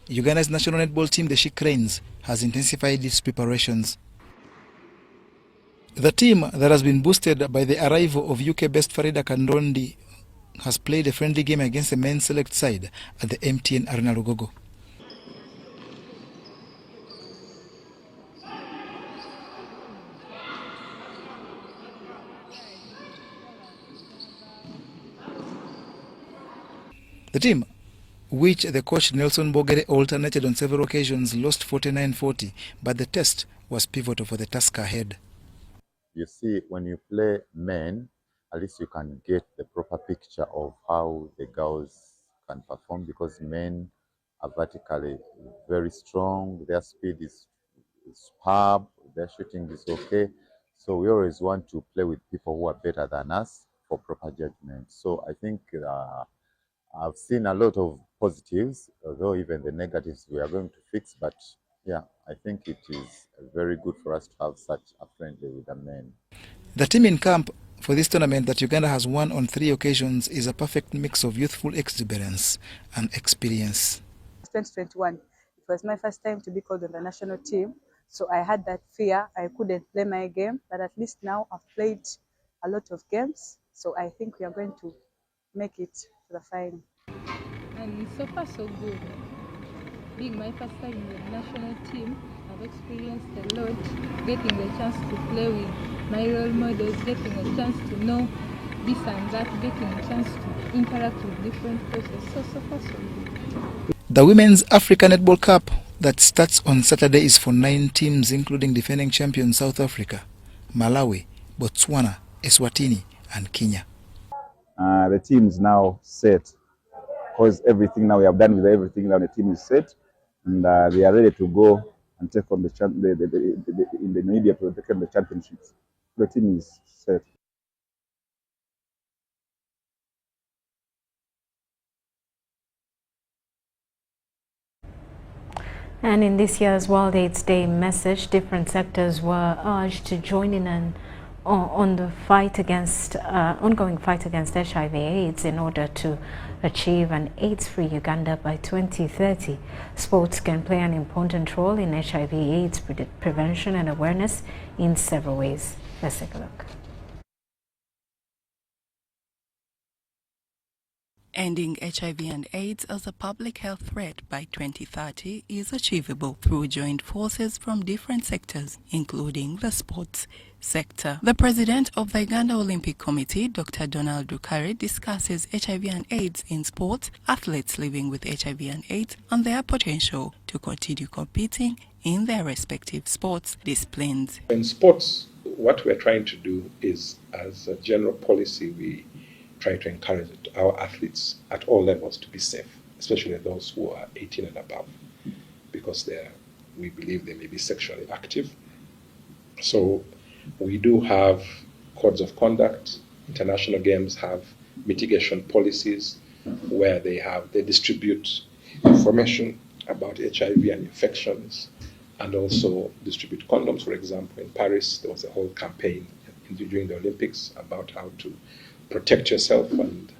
Uganda's national netball team, the She Cranes, has intensified its preparations. The team that has been boosted by the arrival of UK-based Farida Kandondi has played a friendly game against the men's select side at the MTN Arena Lugogo. The team, which the coach Nelson Bogere alternated on several occasions, lost 49-40, but the test was pivotal for the task ahead. You see, when you play men, at least you can get the proper picture of how the girls can perform, because men are vertically very strong, their speed is superb, their shooting is okay. So we always want to play with people who are better than us for proper judgment. So I think I've seen a lot of positives, although even the negatives we are going to fix. But yeah, I think it is very good for us to have such a friendly with the men. The team in camp for this tournament that Uganda has won on 3 occasions is a perfect mix of youthful exuberance and experience. 2021, it was my first time to be called on the national team, so I had that fear. I couldn't play my game, but at least now I've played a lot of games, so I think we are going to make it to the final. And so far so good. Being my first time in the national team, I've experienced a lot, getting the chance to play with my role models, getting a chance to know this and that, getting a chance to interact with different coaches. So far so good. The Women's Africa Netball Cup that starts on Saturday is for 9 teams, including defending champions South Africa, Malawi, Botswana, Eswatini, and Kenya. The team is now set, because everything now we have done with everything. Now the team is set, and they are ready to go and take on in the media to take on the championships. The team is set. And in this year's World AIDS Day message, different sectors were urged to join in on the fight against ongoing fight against HIV/AIDS in order to achieve an AIDS-free Uganda by 2030. Sports can play an important role in HIV/AIDS prevention and awareness in several ways. Let's take a look. Ending HIV and AIDS as a public health threat by 2030 is achievable through joint forces from different sectors, including the sports sector. The president of the Uganda Olympic Committee, Dr. Donald Dukari, discusses HIV and AIDS in sports, athletes living with HIV and AIDS, and their potential to continue competing in their respective sports disciplines. In sports, what we're trying to do is, as a general policy, we try to encourage our athletes at all levels to be safe, especially those who are 18 and above, because we believe they may be sexually active. So we do have codes of conduct. International games have mitigation policies where they distribute information about HIV and infections, and also distribute condoms. For example, in Paris, there was a whole campaign during the Olympics about how to protect yourself, and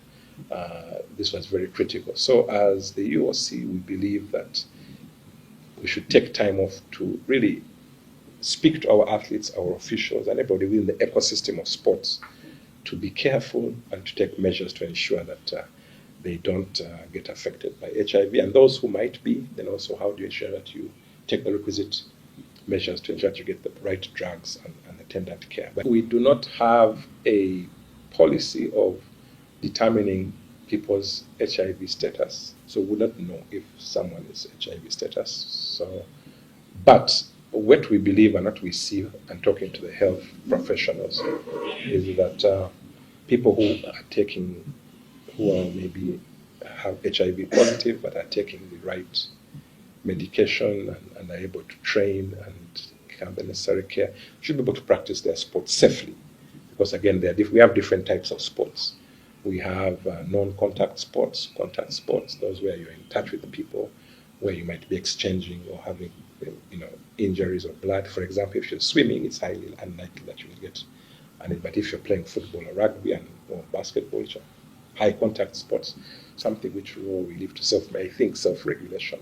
this was very critical. So as the UOC, we believe that we should take time off to really speak to our athletes, our officials, and everybody within the ecosystem of sports to be careful and to take measures to ensure that they don't get affected by HIV. And those who might be, then also how do you ensure that you take the requisite measures to ensure that you get the right drugs and attendant care. But we do not have a policy of determining people's HIV status. So we don't know if someone is HIV status. So, but what we believe and what we see and talking to the health professionals is that people who are maybe have HIV positive but are taking the right medication and are able to train and have the necessary care should be able to practice their sport safely. Because again, we have different types of sports. We have non-contact sports, contact sports, those where you're in touch with the people, where you might be exchanging or having injuries or blood. For example, if you're swimming, it's highly unlikely that you will get any. But if you're playing football or rugby or basketball, which are high contact sports, something which we leave to self-regulation,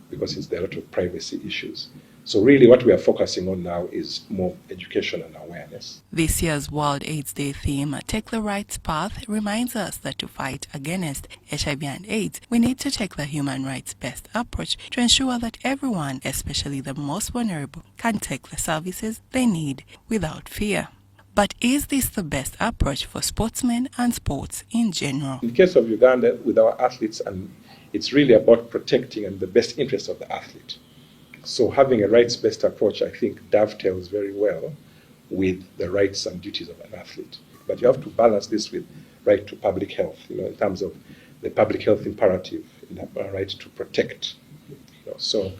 because there are a lot of privacy issues. So really what we are focusing on now is more education and awareness. This year's World AIDS Day theme, Take the Right Path, reminds us that to fight against HIV and AIDS, we need to take the human rights-based approach to ensure that everyone, especially the most vulnerable, can take the services they need without fear. But is this the best approach for sportsmen and sports in general? In the case of Uganda, with our athletes, and it's really about protecting and the best interests of the athlete. So having a rights-based approach, I think, dovetails very well with the rights and duties of an athlete. But you have to balance this with right to public health, in terms of the public health imperative, the right to protect. So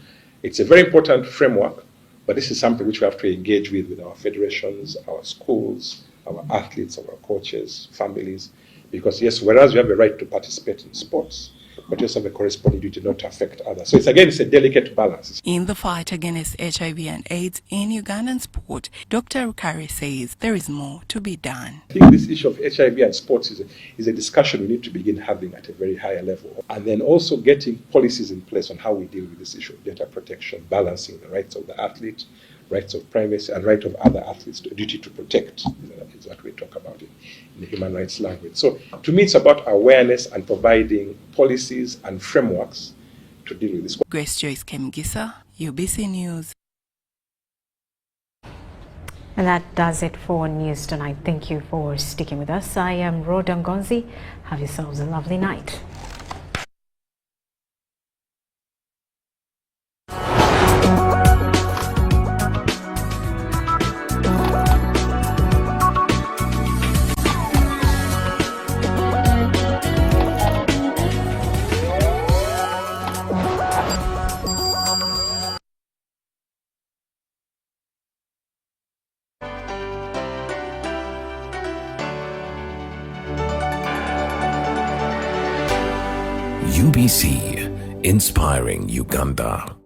it's a very important framework, but this is something which we have to engage with our federations, our schools, our athletes, our coaches, families, because yes, whereas you have a right to participate in sports, but you also have a corresponding duty not to affect others. So it's a delicate balance. In the fight against HIV and AIDS in Ugandan sport, Dr. Rukari says there is more to be done. I think this issue of HIV and sports is a discussion we need to begin having at a very higher level. And then also getting policies in place on how we deal with this issue of data protection, balancing the rights of the athlete, rights of privacy, and right of other athletes, the duty to protect, is what we talk about in the human rights language. So to me, it's about awareness and providing policies and frameworks to deal with this. Grace Joyce Kemgisa, UBC News. And that does it for News Tonight. Thank you for sticking with us. I am Rhoda Ngonzi. Have yourselves a lovely night. UBC, inspiring Uganda.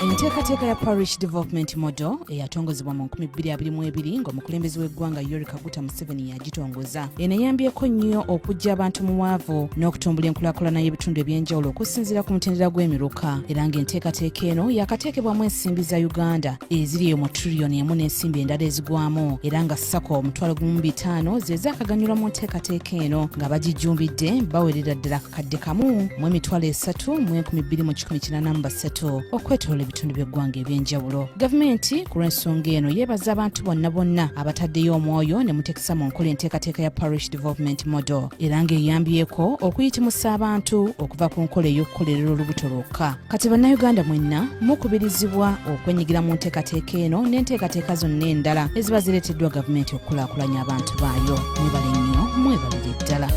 Enteekateeka ya Parish Development Model eyatongozebwa mu 2022 ng'omukulembeze w'eggwanga Yoweri Kaguta Museveni yagitongoza. Eno eyambyeko nnyo okuggya abantu mu waavu n'okutumbula enkulaakulana y'ebitundu ebyenjawulo okusinziira ku mutendera gw'emiruka. Era ng'enteekateeka eno yakateekebwamu ensimbi za Uganda eziri mu triliyoni emu n'ensimbi endala ezigwamu. Era nga SACCO $500,000 ze zaakaganyulwa mu nteekateeka eno nga bagijjumbidde bawerera ddala akakadde kamu mu $3,000 mu 2013 okwetoloola ebitundu by'eggwanga ebyenjawulo. Gavumenti ku lw'ensonga eno yeebaza abantu bonna abataddeyo omwoyo ne muteekesa mu nkola enteekateeka ya Parish Development Model era ng'eyambyeko okuyitimusa abantu okuva ku nkola ey'okukolerera olubuto lwokka. Kati bannayuganda mwenna mukubirizibwa okwenyigira mu nteekateeka eno n'enteekateeka zonna endala eziba zireeteddwa gavumenti okukulaakulanya abantu baayo. Mwebale nnyo, mwebalire ddala.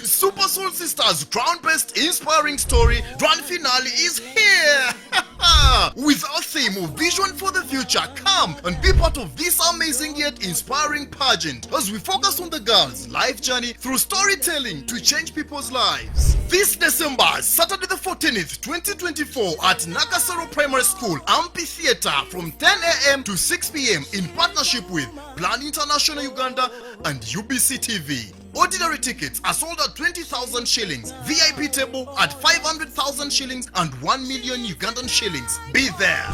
Super Soul Sisters ground-based inspiring story grand finale is here. With our theme of Vision for the Future, come and be part of this amazing yet inspiring pageant as we focus on the girls' life journey through storytelling to change people's lives. This December, Saturday the 14th, 2024 at Nakasero Primary School Amphitheatre from 10 a.m. to 6 p.m. in partnership with Plan International Uganda and UBC TV. Ordinary tickets are sold at 20,000 shillings, VIP table at 500,000 shillings and 1 million Ugandan shillings. Be there.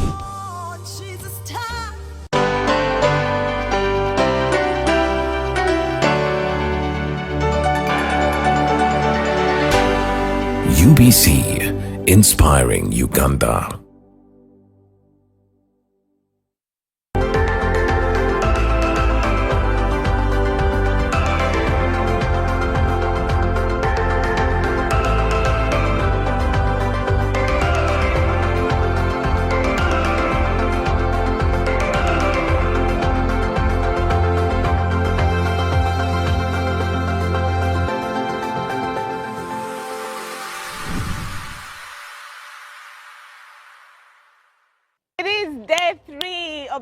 UBC, inspiring Uganda.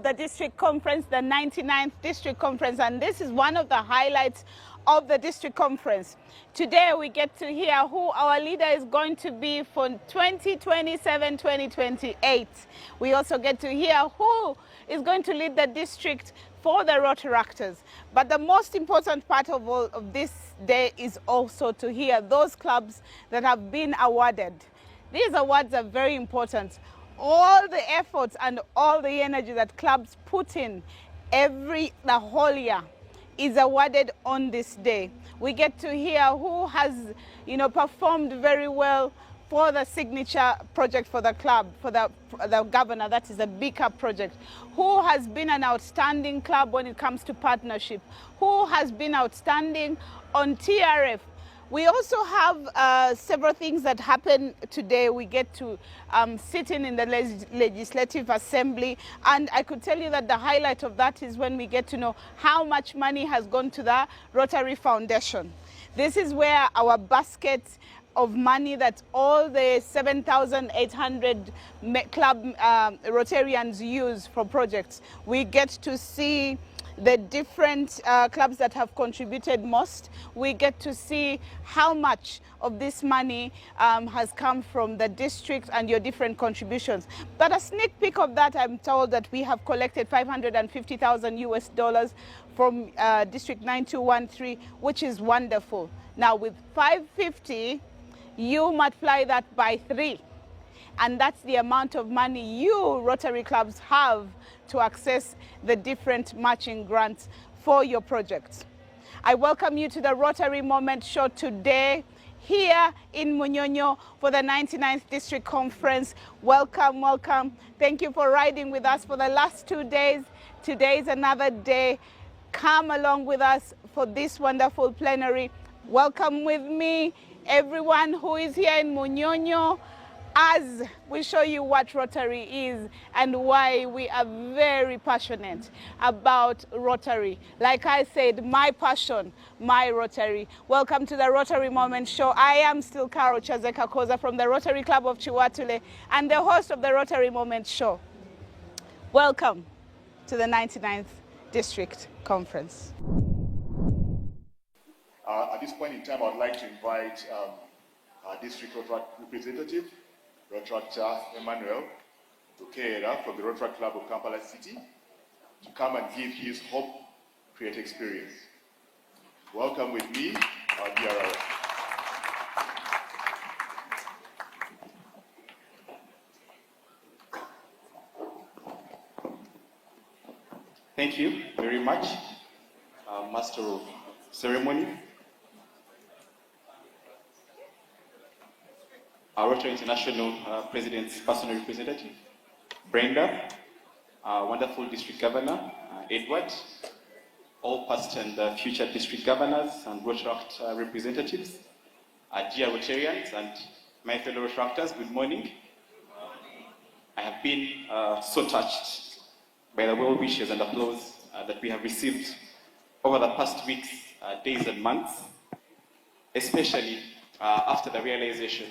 The district conference, the 99th district conference, and this is one of the highlights of the district conference. Today we get to hear who our leader is going to be for 2027-2028. We also get to hear who is going to lead the district for the Rotaractors. But the most important part of all of this day is also to hear those clubs that have been awarded These awards are very important. All the efforts and all the energy that clubs put in the whole year is awarded on this day. We get to hear who has, performed very well for the signature project for the club, for the governor, that is the Bika project. Who has been an outstanding club when it comes to partnership? Who has been outstanding on TRF? We also have several things that happen today. We get to sit in the Legislative Assembly, and I could tell you that the highlight of that is when we get to know how much money has gone to the Rotary Foundation. This is where our basket of money that all the 7,800 club Rotarians use for projects. We get to see the different clubs that have contributed most. We get to see how much of this money has come from the district and your different contributions. But a sneak peek of that, I'm told that we have collected $550,000 from District 9213, which is wonderful. Now with 550, you multiply that by 3. And that's the amount of money you Rotary clubs have to access the different matching grants for your projects. I welcome you to the Rotary Moment Show today here in Munyonyo for the 99th District Conference. Welcome, welcome. Thank you for riding with us for the last 2 days. Today is another day. Come along with us for this wonderful plenary. Welcome with me, everyone who is here in Munyonyo, as we show you what Rotary is and why we are very passionate about Rotary. Like I said, my passion, my Rotary. Welcome to the Rotary Moment Show. I am still Carol Chazeka Koza from the Rotary Club of Chiwatule and the host of the Rotary Moment Show. Welcome to the 99th District Conference. At this point in time, I'd like to invite our district Rotary representative, Rotractor Emmanuel Tukera from the Rotary Club of Kampala City, to come and give his Hope Create experience. Welcome with me, our DRO. Thank you very much, Master of Ceremony. Our Rotary International President's personal representative, Brenda, our wonderful district governor, Edward, all past and future district governors and Rotaract representatives, dear Rotarians and my fellow Rotaractors, good morning. I have been so touched by the well wishes and applause that we have received over the past weeks, days and months, especially after the realization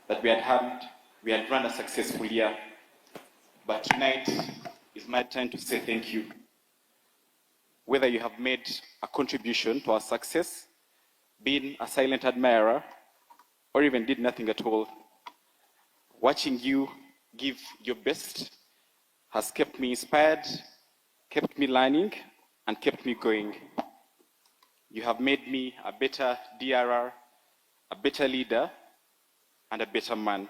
that we had run a successful year. But tonight is my time to say thank you. Whether you have made a contribution to our success, been a silent admirer, or even did nothing at all, watching you give your best has kept me inspired, kept me learning, and kept me going. You have made me a better DRR, a better leader, and a better man.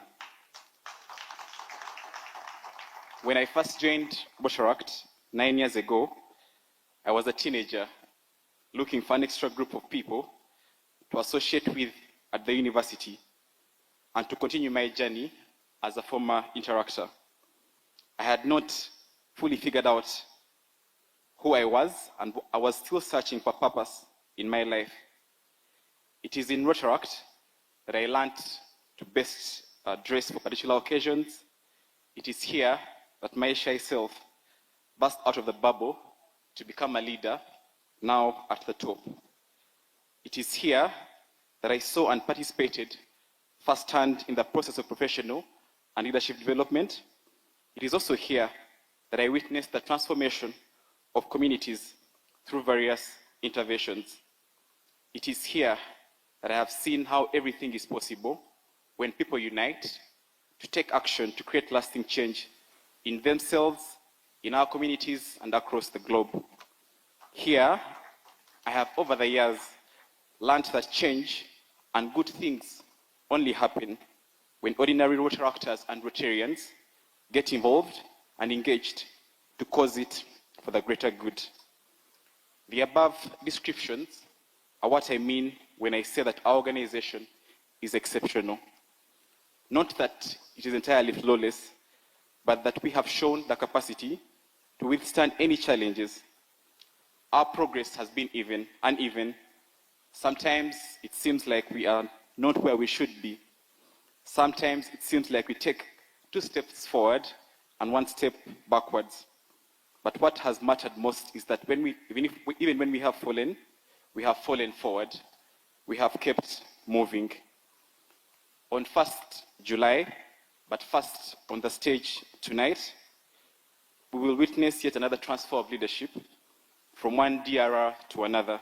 When I first joined Rotaract 9 years ago, I was a teenager looking for an extra group of people to associate with at the university and to continue my journey as a former interactor. I had not fully figured out who I was, and I was still searching for purpose in my life. It is in Rotaract that I learned to best dress for particular occasions. It is here that my shy self burst out of the bubble to become a leader, now at the top. It is here that I saw and participated firsthand in the process of professional and leadership development. It is also here that I witnessed the transformation of communities through various interventions. It is here that I have seen how everything is possible when people unite to take action to create lasting change in themselves, in our communities, and across the globe. Here, I have over the years learned that change and good things only happen when ordinary Rotaractors and Rotarians get involved and engaged to cause it for the greater good. The above descriptions are what I mean when I say that our organization is exceptional. Not that it is entirely flawless, but that we have shown the capacity to withstand any challenges. Our progress has been uneven. Sometimes it seems like we are not where we should be. Sometimes it seems like we take 2 steps forward and 1 step backwards. But what has mattered most is that even when we have fallen forward. We have kept moving. On 1st July, but first on the stage tonight, we will witness yet another transfer of leadership from one DRR to another.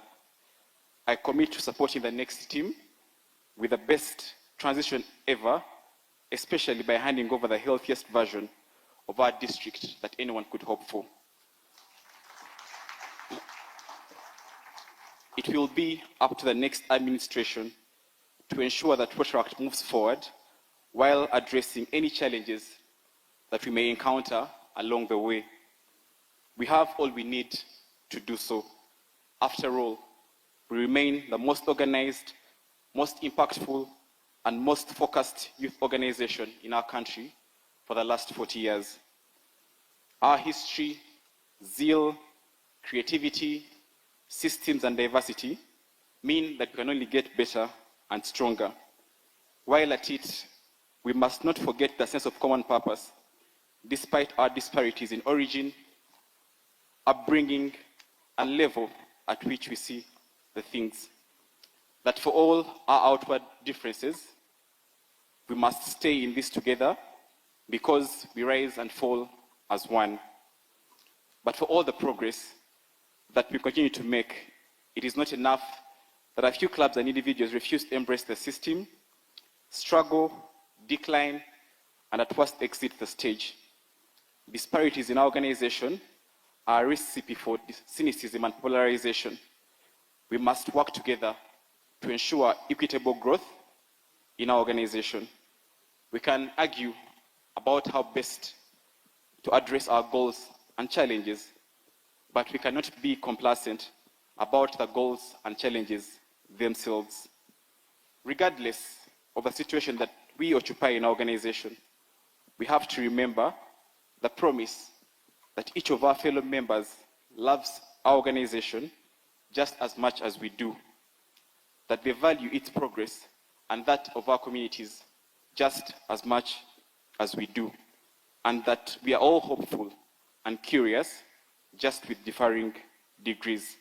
I commit to supporting the next team with the best transition ever, especially by handing over the healthiest version of our district that anyone could hope for. It will be up to the next administration to ensure that Rotaract moves forward while addressing any challenges that we may encounter along the way. We have all we need to do so. After all, we remain the most organized, most impactful, and most focused youth organization in our country for the last 40 years. Our history, zeal, creativity, systems, and diversity mean that we can only get better and stronger. While at it, we must not forget the sense of common purpose, despite our disparities in origin, upbringing, and level at which we see the things. That for all our outward differences, we must stay in this together because we rise and fall as one. But for all the progress that we continue to make, it is not enough that a few clubs and individuals refuse to embrace the system, struggle, decline, and at worst exit the stage. Disparities in our organization are a recipe for cynicism and polarization. We must work together to ensure equitable growth in our organization. We can argue about how best to address our goals and challenges, but we cannot be complacent about the goals and challenges themselves. Regardless of the situation that we occupy in our organization, we have to remember the promise that each of our fellow members loves our organization just as much as we do, that they value its progress and that of our communities just as much as we do, and that we are all hopeful and curious, just with differing degrees.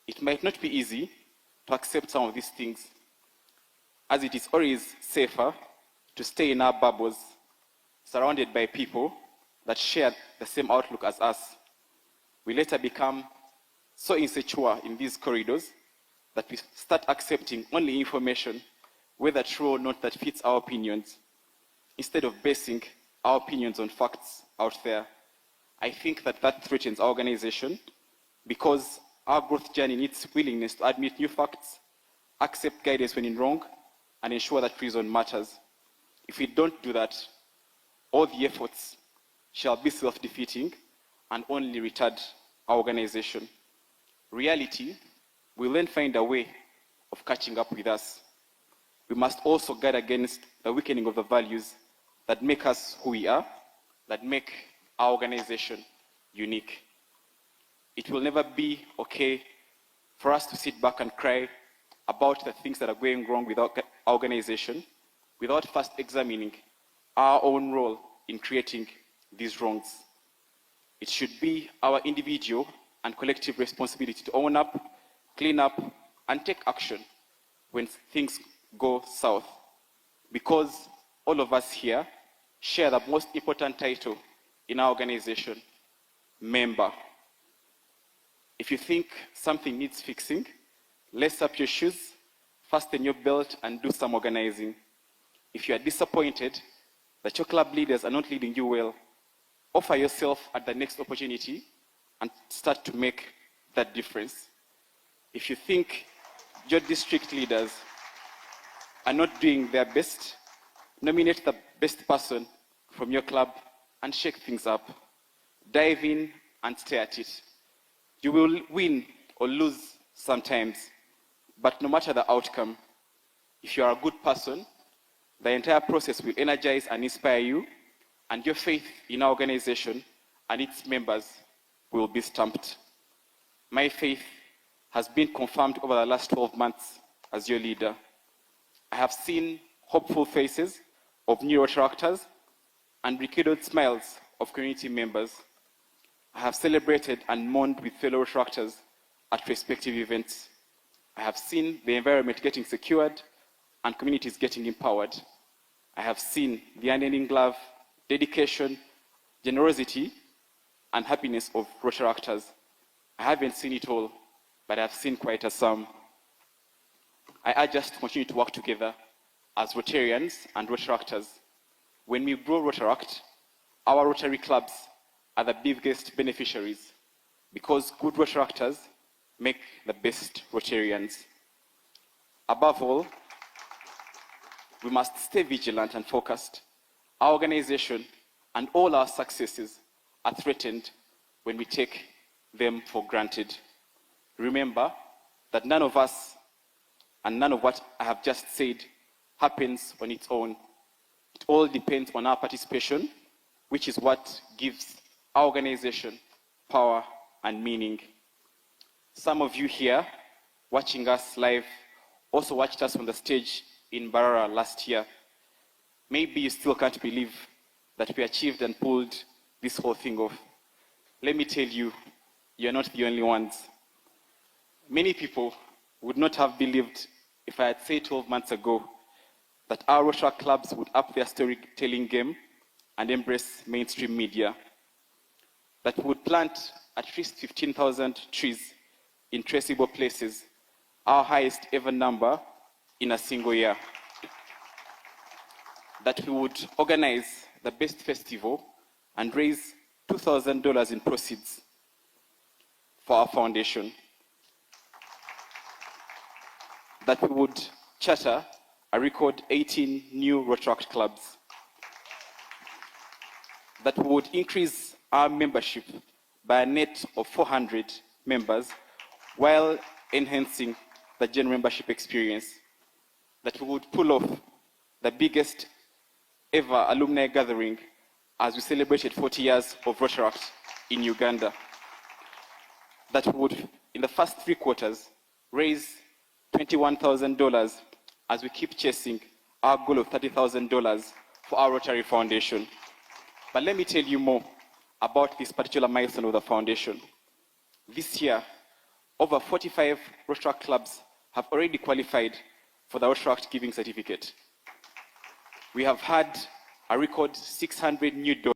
It might not be easy to accept some of these things, as it is always safer to stay in our bubbles, surrounded by people that share the same outlook as us. We later become so insecure in these corridors that we start accepting only information, whether true or not, that fits our opinions, instead of basing our opinions on facts out there. I think that threatens our organization because our growth journey needs willingness to admit new facts, accept guidance when in wrong, and ensure that reason matters. If we don't do that, all the efforts shall be self-defeating and only retard our organization. Reality will then find a way of catching up with us. We must also guard against the weakening of the values that make us who we are, that make our organization unique. It will never be okay for us to sit back and cry about the things that are going wrong with our organization without first examining our own role in creating these wrongs. It should be our individual and collective responsibility to own up, clean up, and take action when things go south, because all of us here share the most important title in our organization, member. If you think something needs fixing, lace up your shoes, fasten your belt, and do some organizing. If you are disappointed that your club leaders are not leading you well, offer yourself at the next opportunity and start to make that difference. If you think your district leaders are not doing their best, Nominate the best person from your club and shake things up. Dive in and stay at it. You will win or lose sometimes, but no matter the outcome, if you are a good person, the entire process will energize and inspire you, and your faith in our organization and its members will be stamped. My faith has been confirmed over the last 12 months as your leader. I have seen hopeful faces of new Rotaractors and rekindled smiles of community members. I have celebrated and mourned with fellow Rotaractors at respective events. I have seen the environment getting secured and communities getting empowered. I have seen the unending love, dedication, generosity, and happiness of Rotaractors. I haven't seen it all, but I've seen quite a sum. I urge us to continue to work together as Rotarians and Rotaractors. When we grow Rotaract, our Rotary clubs are the biggest beneficiaries because good Rotaractors make the best Rotarians. Above all, we must stay vigilant and focused. Our organization and all our successes are threatened when we take them for granted. Remember that none of us and none of what I have just said happens on its own. It all depends on our participation, which is what gives our organization power and meaning. Some of you here watching us live also watched us on the stage in Barara last year. Maybe you still can't believe that we achieved and pulled this whole thing off. Let me tell you, you're not the only ones. Many people would not have believed if I had said 12 months ago that our Rotaract clubs would up their storytelling game and embrace mainstream media, that we would plant at least 15,000 trees in traceable places, our highest ever number in a single year, that we would organize the best festival and raise $2,000 in proceeds for our foundation, that we would charter a record 18 new Rotaract clubs, that we would increase our membership by a net of 400 members while enhancing the general membership experience, that we would pull off the biggest ever alumni gathering as we celebrated 40 years of Rotaract in Uganda, that we would, in the first 3 quarters, raise $21,000 as we keep chasing our goal of $30,000 for our Rotary Foundation. But let me tell you more about this particular milestone of the foundation. This year, over 45 Rotaract clubs have already qualified for the Rotaract Giving Certificate. We have had a record 600 new donors